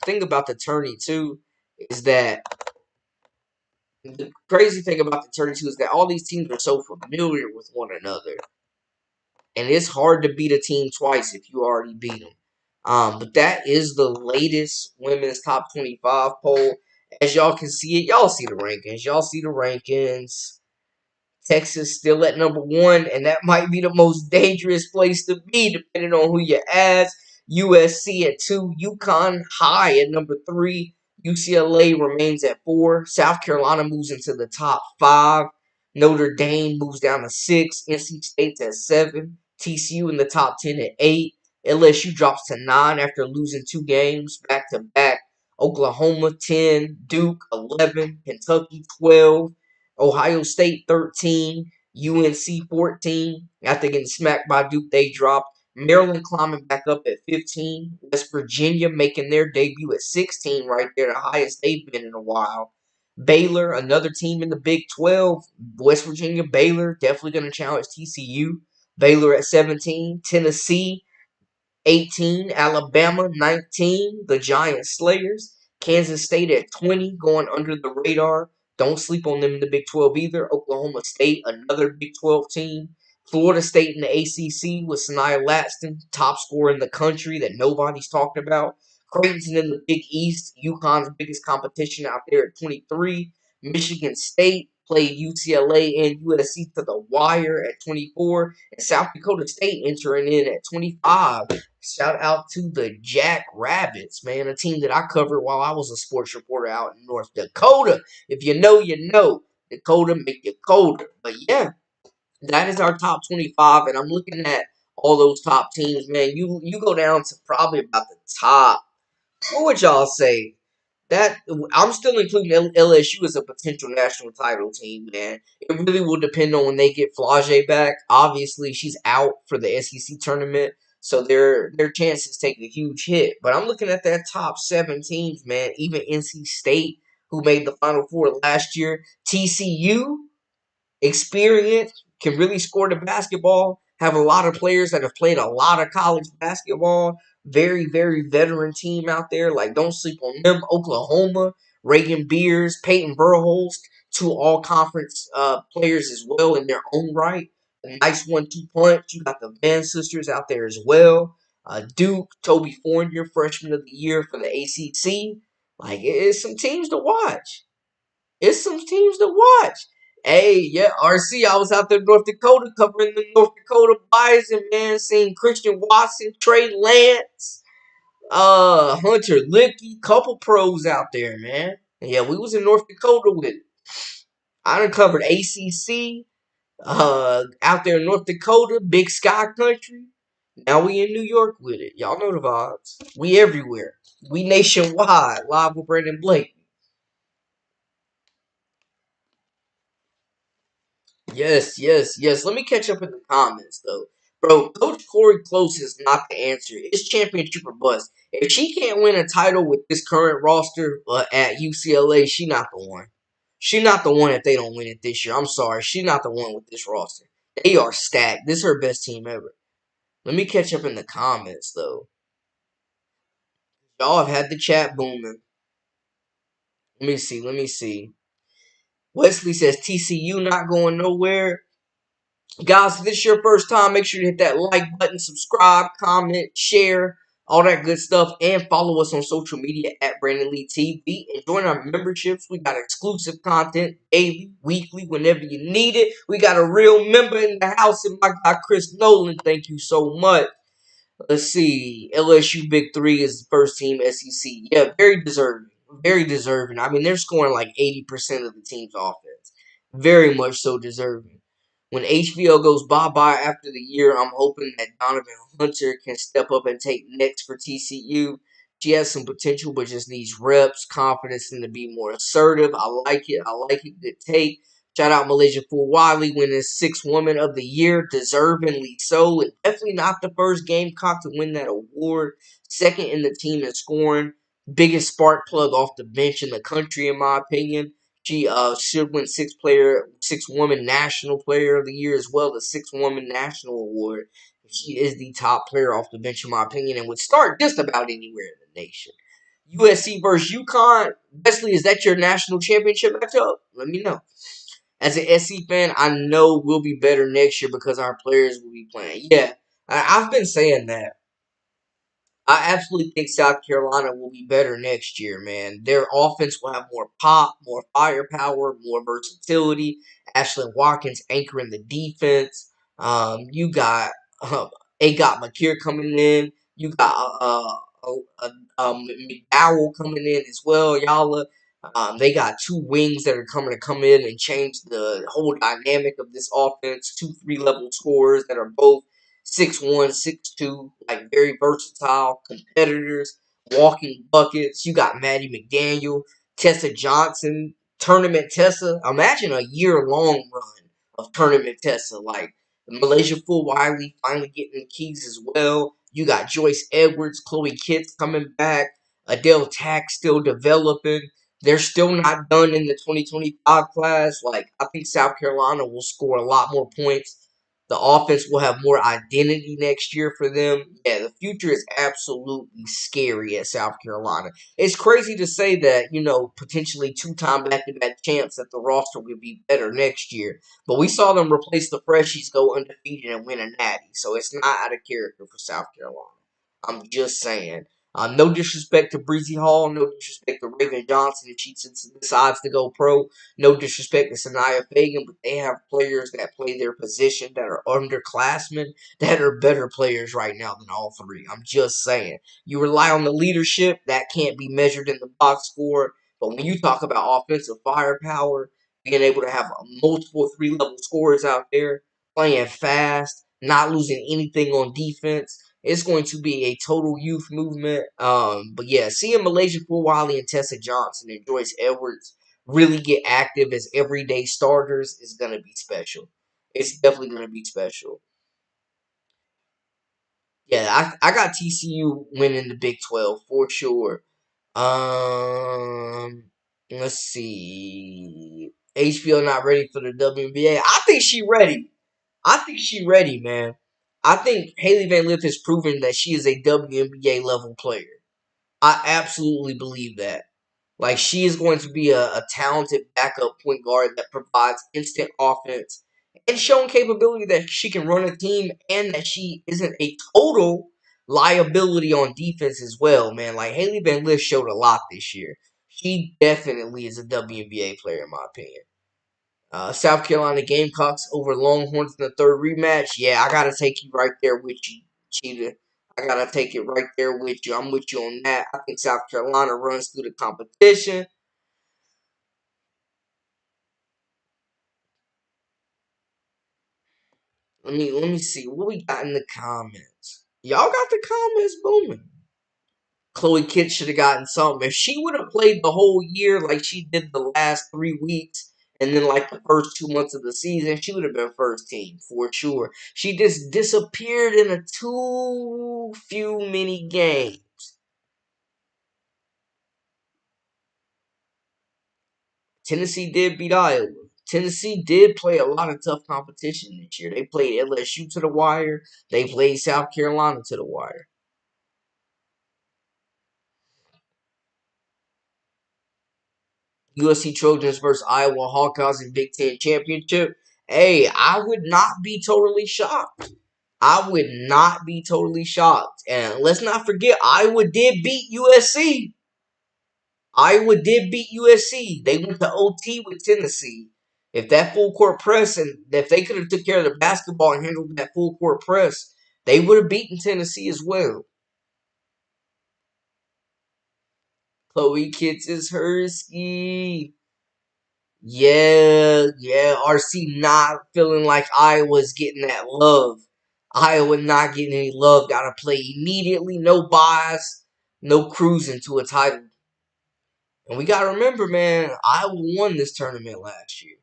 thing about the tourney too, is that the crazy thing about the tourney too is that all these teams are so familiar with one another, and it's hard to beat a team twice if you already beat them. But that is the latest women's top 25 poll. As y'all can see it, y'all see the rankings. Y'all see the rankings. Texas still at number one, and that might be the most dangerous place to be, depending on who you ask. USC at 2, UConn high at number 3, UCLA remains at 4, South Carolina moves into the top 5, Notre Dame moves down to 6, NC State's at 7, TCU in the top 10 at 8, LSU drops to 9 after losing 2 games back to back, Oklahoma 10, Duke 11, Kentucky 12, Ohio State 13, UNC 14. After getting smacked by Duke, they dropped. Maryland climbing back up at 15. West Virginia making their debut at 16 right there, the highest they've been in a while. Baylor, another team in the Big 12. West Virginia, Baylor, definitely going to challenge TCU. Baylor at 17. Tennessee, 18. Alabama, 19. The Giant Slayers. Kansas State at 20, going under the radar. Don't sleep on them in the Big 12 either. Oklahoma State, another Big 12 team. Florida State in the ACC with Sanaya Latson, top scorer in the country that nobody's talking about. Creighton in the Big East, UConn's biggest competition out there at 23. Michigan State played UCLA and USC to the wire at 24. And South Dakota State entering in at 25. Shout out to the Jack Rabbits, man, a team that I covered while I was a sports reporter out in North Dakota. If you know, you know. Dakota make you colder. But yeah, that is our top 25, and I'm looking at all those top teams, man. You go down to probably about the top. What would y'all say? That I'm still including LSU as a potential national title team, man. It really will depend on when they get Flage back. Obviously, she's out for the SEC tournament, so their chances take a huge hit. But I'm looking at that top 7 teams, man. Even NC State, who made the Final Four last year, TCU experience, can really score the basketball, have a lot of players that have played a lot of college basketball. Very, very veteran team out there. Like, don't sleep on them. Oklahoma, Reagan Beers, Peyton Burholst, 2 all-conference players as well in their own right. A nice 1-2 punch. You got the Van sisters out there as well. Duke, Toby Fournier, freshman of the year for the ACC. Like, it's some teams to watch. It's some teams to watch. Hey, yeah, RC, I was out there in North Dakota covering the North Dakota Bison, man. Seeing Christian Watson, Trey Lance, Hunter Licky, couple pros out there, man. And yeah, we was in North Dakota with it. I done covered ACC, out there in North Dakota, Big Sky Country. Now we in New York with it. Y'all know the vibes. We everywhere. We nationwide, live with Brandon Blake. Yes, yes, yes. Let me catch up in the comments though. Bro, Coach Corey Close is not the answer. It's championship or bust. If she can't win a title with this current roster at UCLA, she not the one. She not the one if they don't win it this year. I'm sorry. She not the one with this roster. They are stacked. This is her best team ever. Let me catch up in the comments though. Y'all have had the chat booming. Let me see. Let me see. Wesley says TCU not going nowhere. Guys, if this is your first time, make sure to hit that like button, subscribe, comment, share, all that good stuff, and follow us on social media at Brandon Lee TV. And join our memberships. We got exclusive content daily, weekly, whenever you need it. We got a real member in the house, and my guy Chris Nolan. Thank you so much. Let's see. LSU Big Three is the first team SEC. Yeah, very deserving. Very deserving. I mean, they're scoring like 80% of the team's offense. Very much so deserving. When HVL goes bye-bye after the year, I'm hoping that Donovan Hunter can step up and take next for TCU. She has some potential, but just needs reps, confidence, and to be more assertive. I like it. I like it. Good take. Shout out Malaysia Fool Wiley winning 6th Woman of the Year, deservingly so. And definitely not the first Gamecock to win that award. Second in the team in scoring. Biggest spark plug off the bench in the country, in my opinion. She should win 6th Woman National Player of the Year as well, the 6th Woman National Award. She is the top player off the bench, in my opinion, and would start just about anywhere in the nation. USC versus UConn. Wesley, is that your national championship matchup? Let me know. As an SC fan, I know we'll be better next year because our players will be playing. Yeah, I've been saying that. I absolutely think South Carolina will be better next year, man. Their offense will have more pop, more firepower, more versatility. Ashlyn Watkins anchoring the defense. You got Agot McKeer coming in. You got McDowell coming in as well. Y'all, they got 2 wings that are coming to come in and change the whole dynamic of this offense. 2 3-level scorers that are both 6'1", 6'2", like very versatile competitors, walking buckets. You got Maddie McDaniel, Tessa Johnson, Tournament Tessa. Imagine a year-long run of Tournament Tessa. Like, Malaysia Full Wiley finally getting the keys as well. You got Joyce Edwards, Chloe Kitts coming back, Adele Tack still developing. They're still not done in the 2025 class. Like, I think South Carolina will score a lot more points The offense will have more identity next year for them. Yeah, the future is absolutely scary at South Carolina. It's crazy to say that, potentially two-time back-to-back champs, that the roster will be better next year. But we saw them replace the freshies, go undefeated, and win a natty. So it's not out of character for South Carolina. I'm just saying. No disrespect to Breezy Hall, no disrespect to Raven Johnson if she decides to go pro. No disrespect to Sanaya Fagan, but they have players that play their position that are underclassmen that are better players right now than all three. I'm just saying. You rely on the leadership, that can't be measured in the box score. But when you talk about offensive firepower, being able to have multiple three-level scorers out there, playing fast, not losing anything on defense, it's going to be a total youth movement. But yeah, seeing Malaysia Fulwiley and Tessa Johnson and Joyce Edwards really get active as everyday starters is going to be special. It's definitely going to be special. Yeah, I got TCU winning the Big 12 for sure. Let's see. HBO not ready for the WNBA. I think she ready. I think she ready, man. I think Haley Van Lith has proven that she is a WNBA level player. I absolutely believe that. Like, she is going to be a talented backup point guard that provides instant offense and showing capability that she can run a team and that she isn't a total liability on defense as well, man. Like, Haley Van Lith showed a lot this year. She definitely is a WNBA player, in my opinion. South Carolina Gamecocks over Longhorns in the third rematch. Yeah, I gotta take you right there with you, Cheetah. I gotta take it right there with you. I'm with you on that. I think South Carolina runs through the competition. Let me see what we got in the comments. Y'all got the comments booming. Chloe Kidd should have gotten something. If she would have played the whole year like she did the last 3 weeks, and then like the first 2 months of the season, she would have been first team for sure. She just disappeared in a too few many games. Tennessee did beat Iowa. Tennessee did play a lot of tough competition this year. They played LSU to the wire. They played South Carolina to the wire. USC Trojans versus Iowa Hawkeyes in Big Ten Championship. Hey, I would not be totally shocked. I would not be totally shocked. And let's not forget, Iowa did beat USC. Iowa did beat USC. They went to OT with Tennessee. If that full court press and if they could have took care of the basketball and handled that full court press, they would have beaten Tennessee as well. Chloe Kitts is Hersky. Yeah. RC not feeling like Iowa's getting that love. Iowa not getting any love. Got to play immediately. No bias. No cruising to a title. And we got to remember, man, Iowa won this tournament last year.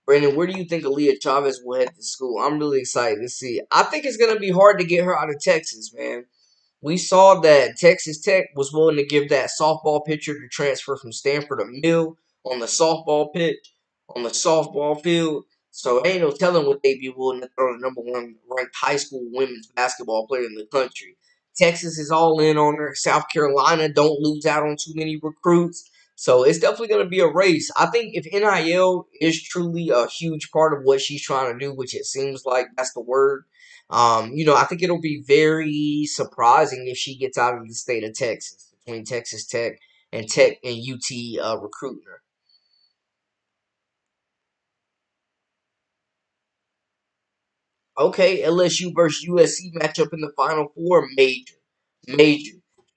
Brandon, where do you think Aaliyah Chavez will head to school? I'm really excited to see. I think it's going to be hard to get her out of Texas, man. We saw that Texas Tech was willing to give that softball pitcher to transfer from Stanford to Mill on the softball pitch, on the softball field. So ain't no telling what they'd be willing to throw the number one ranked high school women's basketball player in the country. Texas is all in on her. South Carolina don't lose out on too many recruits. So it's definitely going to be a race. I think if NIL is truly a huge part of what she's trying to do, which it seems like that's the word, I think it'll be very surprising if she gets out of the state of Texas between Texas Tech and UT recruiting her. Okay, LSU versus USC matchup in the Final Four, major.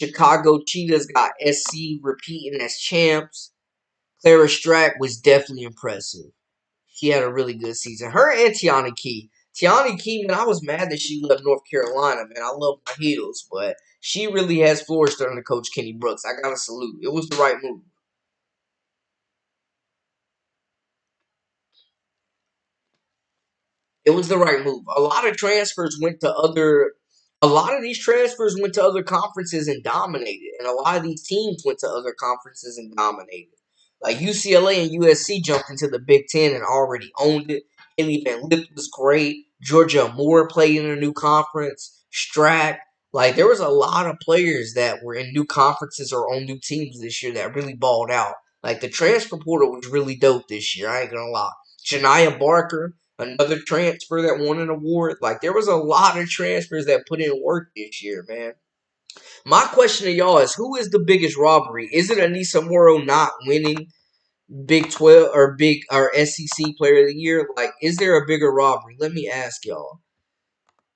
Chicago Cheetahs got SC repeating as champs. Clara Strack was definitely impressive. She had a really good season. Her and Tiana Key. Tiana Key, man, I was mad that she left North Carolina, man. I love my heels, but she really has flourished under Coach Kenny Brooks. I gotta salute. It was the right move. It was the right move. A lot of these transfers went to other conferences and dominated, and a lot of these teams went to other conferences and dominated. Like UCLA and USC jumped into the Big Ten and already owned it. Haley Van Lith was great. Georgia Moore played in a new conference. Strack. Like, there was a lot of players that were in new conferences or on new teams this year that really balled out. Like, the transfer portal was really dope this year. I ain't gonna lie. Shania Barker, another transfer that won an award. Like, there was a lot of transfers that put in work this year, man. My question to y'all is, who is the biggest robbery? Is it Anissa Morrow not winning Big 12 or Big or SEC Player of the Year? Like, is there a bigger robbery? Let me ask y'all.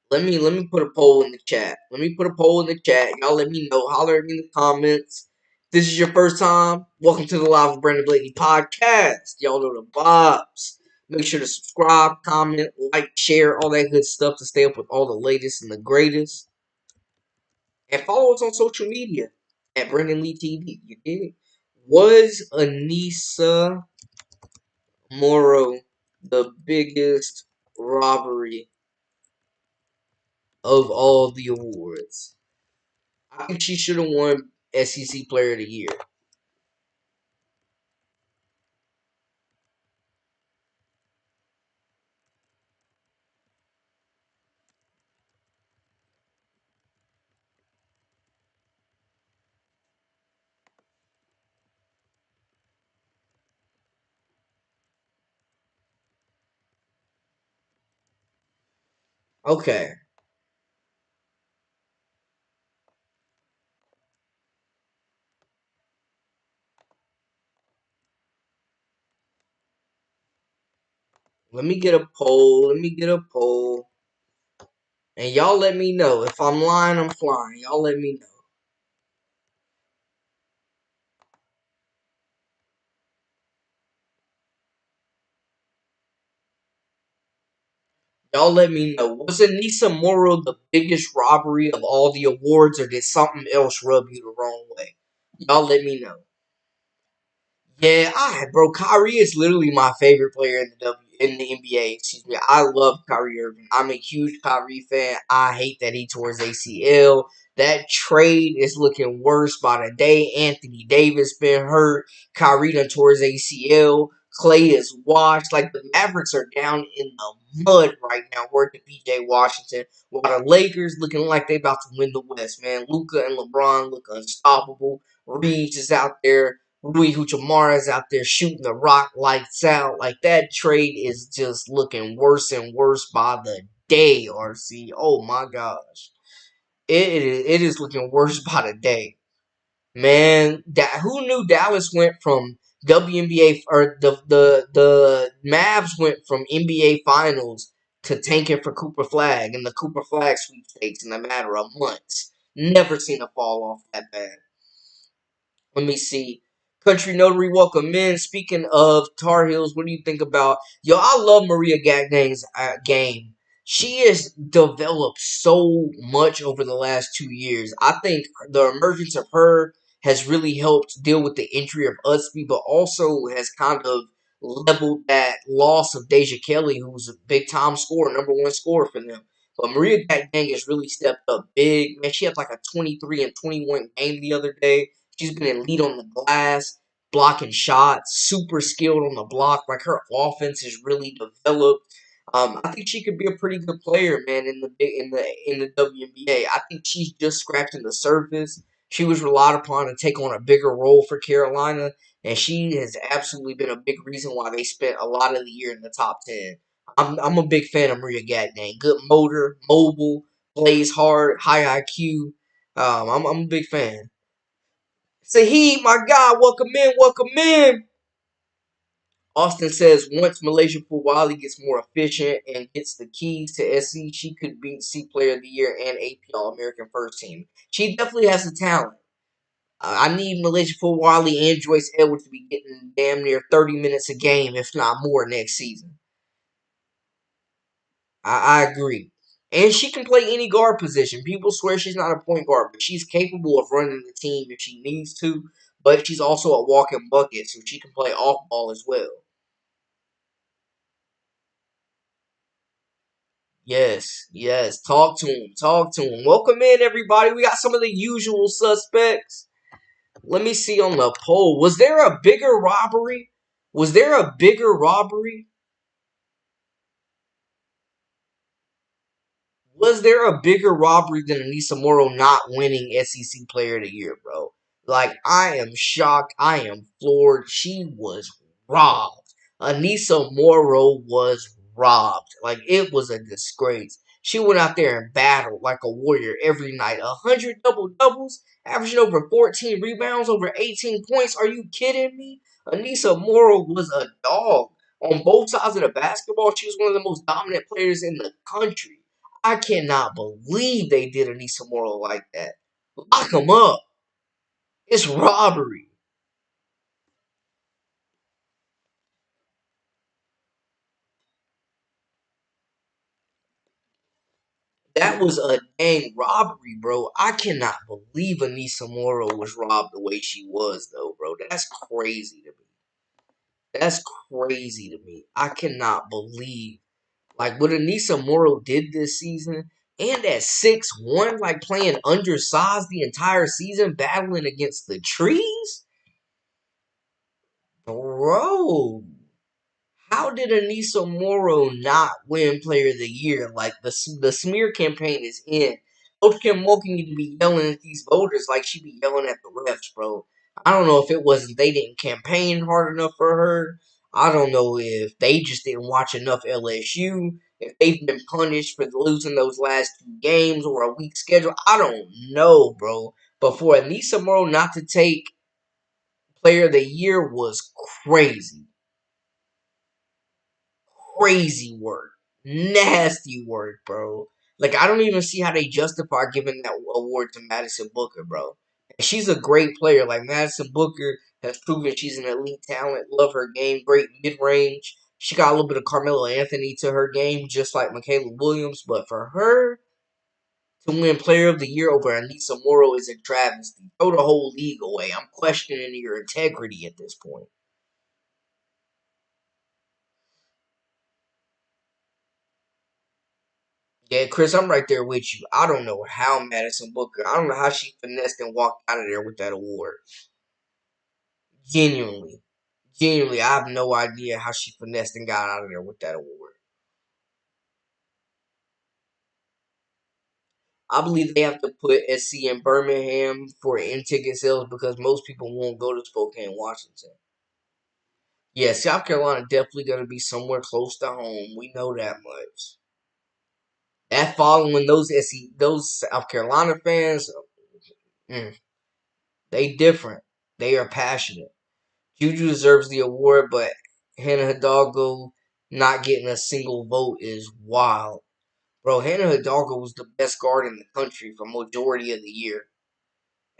Let me put a poll in the chat. Let me put a poll in the chat. Y'all let me know. Holler at me in the comments. If this is your first time, welcome to the Live with Brandon Blakey podcast. Y'all know the vibes. Make sure to subscribe, comment, like, share, all that good stuff to stay up with all the latest and the greatest. And follow us on social media at Brandon Lee TV. You dig? Was Anissa Morrow the biggest robbery of all the awards? I think she should have won SEC Player of the Year. Okay, let me get a poll. Let me get a poll. And y'all let me know. If I'm lying, I'm flying. Y'all let me know. Y'all let me know. Was Anissa Morrow the biggest robbery of all the awards, or did something else rub you the wrong way? Y'all let me know. Yeah, bro. Kyrie is literally my favorite player in the NBA. Excuse me. I love Kyrie Irving. I'm a huge Kyrie fan. I hate that he tore his ACL. That trade is looking worse by the day. Anthony Davis been hurt. Kyrie done tore his ACL. Clay is washed. Like, the Mavericks are down in the mud right now. Word to PJ Washington. While the Lakers looking like they about to win the West, man. Luka and LeBron look unstoppable. Reeves is out there. Rui Hachimura is out there shooting the rock lights out. Like, that trade is just looking worse and worse by the day, RC. Oh my gosh. It is looking worse by the day. Man, who knew Dallas went from WNBA, or the Mavs went from NBA Finals to tanking for Cooper Flag and the Cooper Flag sweepstakes in a matter of months. Never seen a fall off that bad. Let me see. Country Notary, welcome in. Speaking of Tar Heels, what do you think about... Yo, I love Maria Gagnon's game. She has developed so much over the last 2 years. I think the emergence of her has really helped deal with the injury of Usby, but also has kind of leveled that loss of Deja Kelly, who's a big-time scorer, number one scorer for them. But Maria Gagnon has really stepped up big. Man, she had like a 23 and 21 game the other day. She's been elite on the glass, blocking shots, super skilled on the block. Like, her offense is really developed. I think she could be a pretty good player, man, in the WNBA. I think she's just scratching the surface. She was relied upon to take on a bigger role for Carolina, and she has absolutely been a big reason why they spent a lot of the year in the top 10. I'm a big fan of Maria Gagnon. Good motor, mobile, plays hard, high IQ. I'm a big fan. Saheed, my guy, welcome in, welcome in. Austin says once Malaysia Fulwali gets more efficient and gets the keys to SC, she could beat C Player of the Year and AP All American First Team. She definitely has the talent. I need Malaysia Fulwali and Joyce Edwards to be getting damn near 30 minutes a game, if not more, next season. I agree. And she can play any guard position. People swear she's not a point guard, but she's capable of running the team if she needs to. But she's also a walking bucket, so she can play off ball as well. Yes, yes. Talk to him. Talk to him. Welcome in, everybody. We got some of the usual suspects. Let me see on the poll. Was there a bigger robbery? Was there a bigger robbery? Was there a bigger robbery than Anissa Morrow not winning SEC Player of the Year, bro? Like, I am shocked. I am floored. She was robbed. Anissa Morrow was robbed. Like, it was a disgrace. She went out there and battled like a warrior every night. 100 double doubles, averaging over 14 rebounds, over 18 points. Are you kidding me? Anissa Morrow was a dog. On both sides of the basketball, she was one of the most dominant players in the country. I cannot believe they did Anissa Morrow like that. Lock him up. It's robbery. That was a dang robbery, bro. I cannot believe Anissa Morrow was robbed the way she was, though, bro. That's crazy to me. That's crazy to me. I cannot believe like what Anissa Morrow did this season, and at 6'1", like playing undersized the entire season, battling against the trees, bro. How did Anissa Morrow not win Player of the Year? Like the smear campaign is in. Coach Kim Mulkey need to be yelling at these voters like she be yelling at the refs, bro. I don't know if it wasn't they didn't campaign hard enough for her. I don't know if they just didn't watch enough LSU. If they've been punished for losing those last two games or a weak schedule. I don't know, bro. But for Anissa Morrow not to take Player of the Year was crazy. Crazy work. Nasty work, bro. Like, I don't even see how they justify giving that award to Madison Booker, bro. And she's a great player. Like, Madison Booker has proven she's an elite talent. Love her game. Great mid range. She got a little bit of Carmelo Anthony to her game, just like Michaela Williams. But for her to win Player of the Year over Anissa Morrow is a travesty. Throw the whole league away. I'm questioning your integrity at this point. Yeah, Chris, I'm right there with you. I don't know how Madison Booker, I don't know how she finessed and walked out of there with that award. Genuinely. Genuinely, I have no idea how she finessed and got out of there with that award. I believe they have to put SC in Birmingham for in-ticket sales because most people won't go to Spokane, Washington. Yeah, South Carolina definitely going to be somewhere close to home. We know that much. That following those South Carolina fans, mm, they different. They are passionate. Juju deserves the award, but Hannah Hidalgo not getting a single vote is wild. Bro, Hannah Hidalgo was the best guard in the country for majority of the year.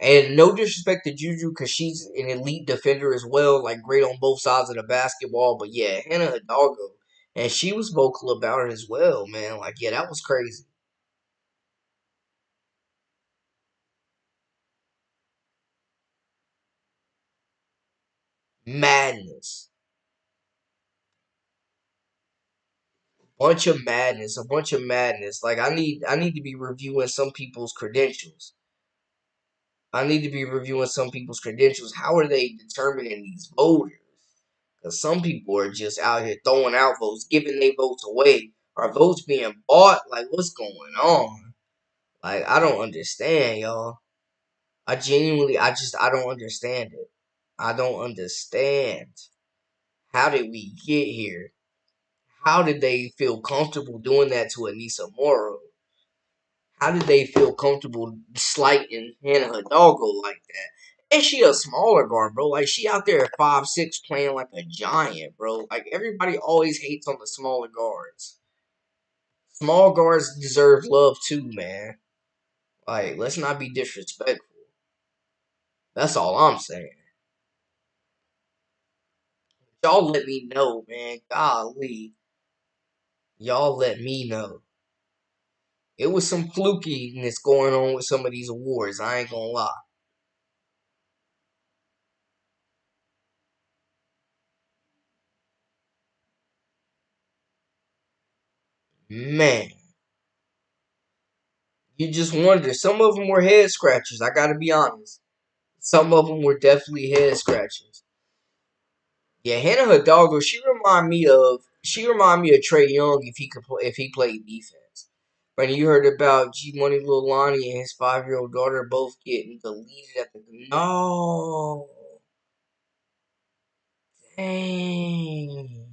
And no disrespect to Juju, because she's an elite defender as well, like great on both sides of the basketball. But yeah, Hannah Hidalgo. And she was vocal about it as well, man. Like, yeah, that was crazy. Madness. Bunch of madness. A bunch of madness. Like I need to be reviewing some people's credentials. I need to be reviewing some people's credentials. How are they determining these voters? Because some people are just out here throwing out votes, giving their votes away. Are votes being bought? Like, what's going on? Like, I don't understand, y'all. I don't understand it. I don't understand. How did we get here? How did they feel comfortable doing that to Anissa Morrow? How did they feel comfortable slighting Hannah Hidalgo like that? And she a smaller guard, bro. Like she out there at 5'6", playing like a giant, bro. Like everybody always hates on the smaller guards. Small guards deserve love too, man. Like let's not be disrespectful. That's all I'm saying. Y'all let me know, man. Golly, y'all let me know. It was some flukiness going on with some of these awards. I ain't gonna lie, man. You just wonder. Some of them were head scratchers. I gotta be honest. Some of them were definitely head scratchers. Yeah, Hannah Hidalgo. She remind me of Trey Young if he could play, if he played defense. But you heard about G Money Lil Lonnie and his 5-year-old daughter both getting deleted at the no. Dang.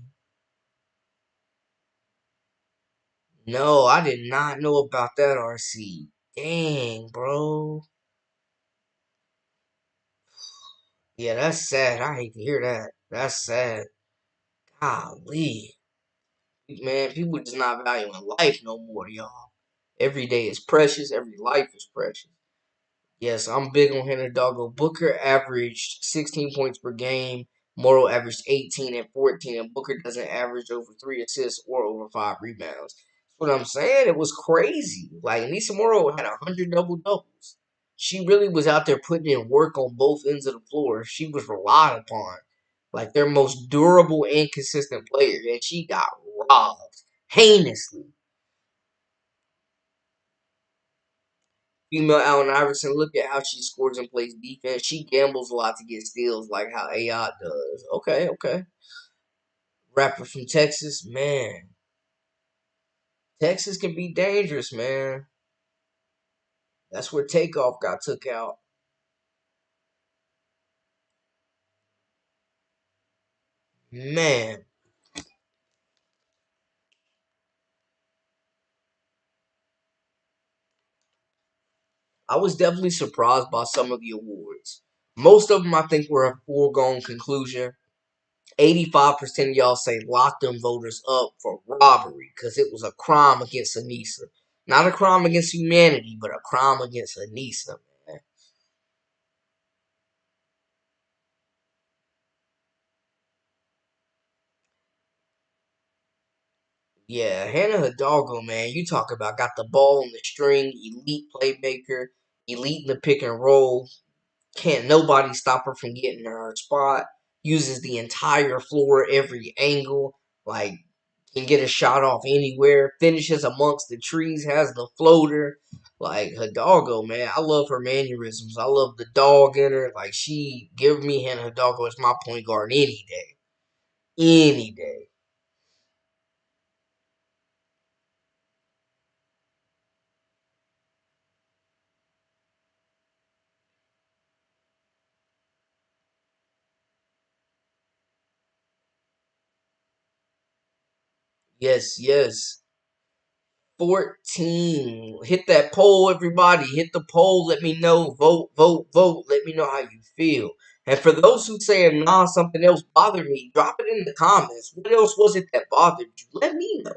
No, I did not know about that, RC. Dang, bro. Yeah, that's sad. I hate to hear that. That's sad. Golly. Man, people just not valuing life no more, y'all. Every day is precious. Every life is precious. Yes, I'm big on Hannah Doggo. Booker averaged 16 points per game. Morrow averaged 18 and 14, and Booker doesn't average over 3 assists or over 5 rebounds. That's what I'm saying. It was crazy. Like, Lisa Morrow had 100 double doubles. She really was out there putting in work on both ends of the floor. She was relied upon. Like, their most durable and consistent player, and she got robbed heinously. Female Allen Iverson, look at how she scores and plays defense. She gambles a lot to get steals like how AI does. Okay, okay. Rapper from Texas, man. Texas can be dangerous, man. That's where Takeoff got took out. Man, I was definitely surprised by some of the awards. Most of them I think were a foregone conclusion. 85% of y'all say lock them voters up for robbery because it was a crime against Anissa. Not a crime against humanity, but a crime against Anissa, man. Yeah, Hannah Hidalgo, man, you talk about got the ball on the string, elite playmaker, elite in the pick and roll. Can't nobody stop her from getting to her spot. Uses the entire floor, every angle. Like, can get a shot off anywhere. Finishes amongst the trees, has the floater. Like, Hidalgo, man, I love her mannerisms. I love the dog in her. Like, she give me Hannah Hidalgo as my point guard any day. Any day. Yes, yes. 14. Hit that poll, everybody. Hit the poll. Let me know. Vote, vote, vote. Let me know how you feel. And for those who saying, nah, something else bothered me, drop it in the comments. What else was it that bothered you? Let me know.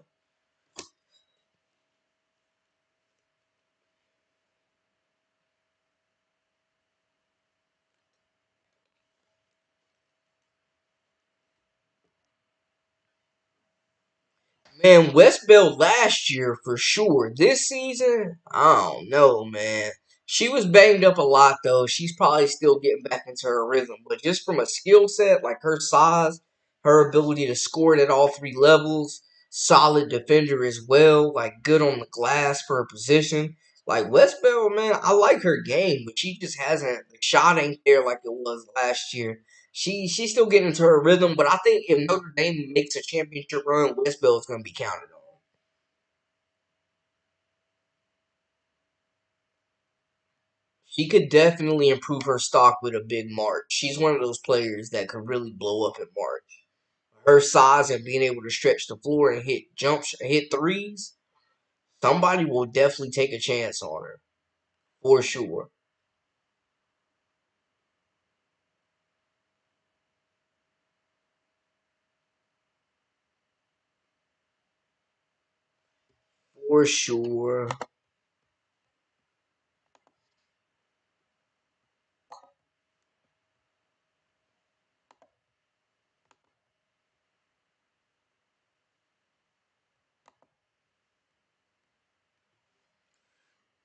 Man, West Bell last year for sure. This season, I don't know, man. She was banged up a lot though. She's probably still getting back into her rhythm. But just from a skill set, like her size, her ability to score it at all three levels, solid defender as well, like good on the glass for her position. Like West Bell, man, I like her game, but she just hasn't the shot ain't there like it was last year. She's still getting into her rhythm, but I think if Notre Dame makes a championship run, Westbell is going to be counted on. She could definitely improve her stock with a big March. She's one of those players that could really blow up in March. Her size and being able to stretch the floor and hit threes, somebody will definitely take a chance on her for sure. For sure.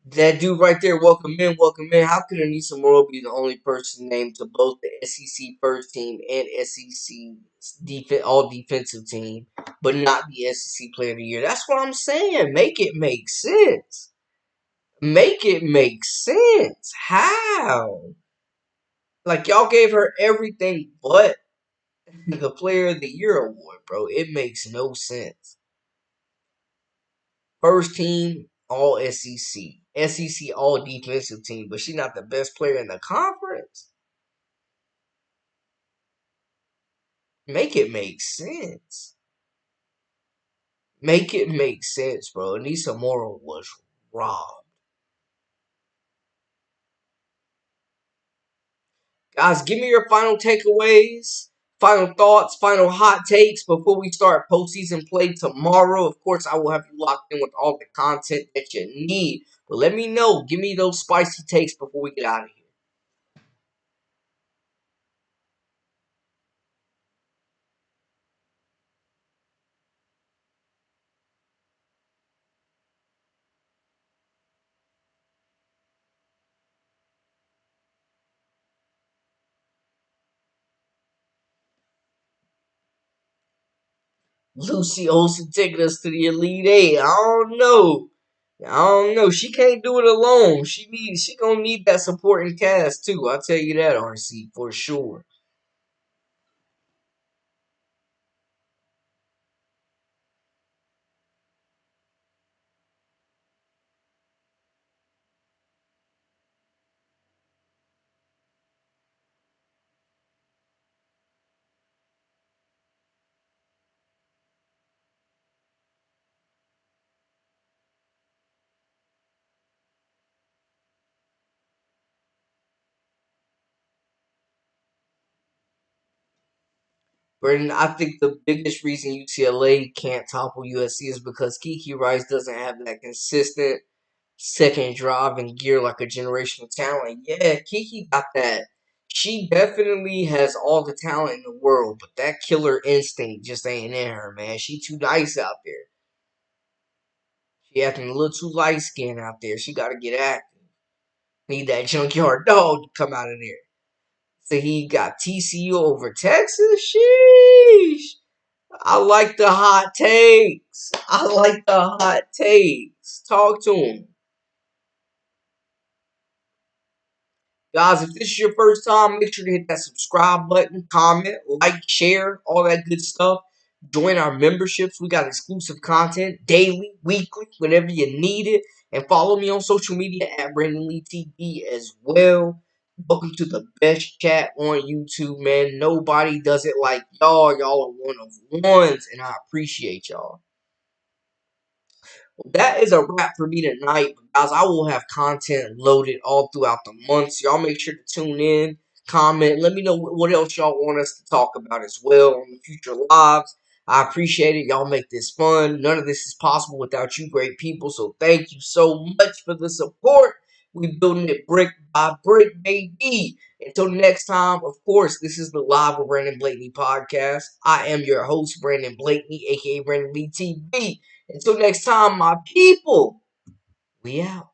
That dude right there, welcome in, welcome in. How could Anissa Morrow be the only person named to both the SEC first team and SEC all defensive team, but not the SEC Player of the Year? That's what I'm saying. Make it make sense. Make it make sense. How? Like y'all gave her everything but the Player of the Year award, bro. It makes no sense. First team All SEC, SEC All Defensive Team, but she's not the best player in the conference. Make it make sense. Make it make sense, bro. Anissa Morrow was robbed. Guys, give me your final takeaways, final thoughts, final hot takes before we start postseason play tomorrow. Of course, I will have you locked in with all the content that you need. But let me know. Give me those spicy takes before we get out of here. Lucy Olsen taking us to the Elite Eight. I don't know. I don't know. She can't do it alone. She gonna need that supporting cast too. I'll tell you that, RC, for sure. Brendan, I think the biggest reason UCLA can't topple USC is because Kiki Rice doesn't have that consistent second drive and gear like a generational talent. Yeah, Kiki got that. She definitely has all the talent in the world, but that killer instinct just ain't in her, man. She too nice out there. She acting a little too light skinned out there. She got to get active. Need that junkyard dog to come out of there. So he got TCU over Texas. Sheesh. I like the hot takes. I like the hot takes. Talk to him. Guys, if this is your first time, make sure to hit that subscribe button, comment, like, share, all that good stuff. Join our memberships. We got exclusive content daily, weekly, whenever you need it. And follow me on social media at Brandon Lee TV as well. Welcome to the best chat on YouTube, man. Nobody does it like y'all. Y'all are one of ones, and I appreciate y'all. Well, that is a wrap for me tonight. Guys, I will have content loaded all throughout the month. So y'all make sure to tune in, comment. Let me know what else y'all want us to talk about as well on the future lives. I appreciate it. Y'all make this fun. None of this is possible without you great people. So thank you so much for the support. We building it brick by brick, baby. Until next time, of course, this is the Live with Brandon Blakeney podcast. I am your host, Brandon Blakeney, aka Brandon Lee TV. Until next time, my people, we out.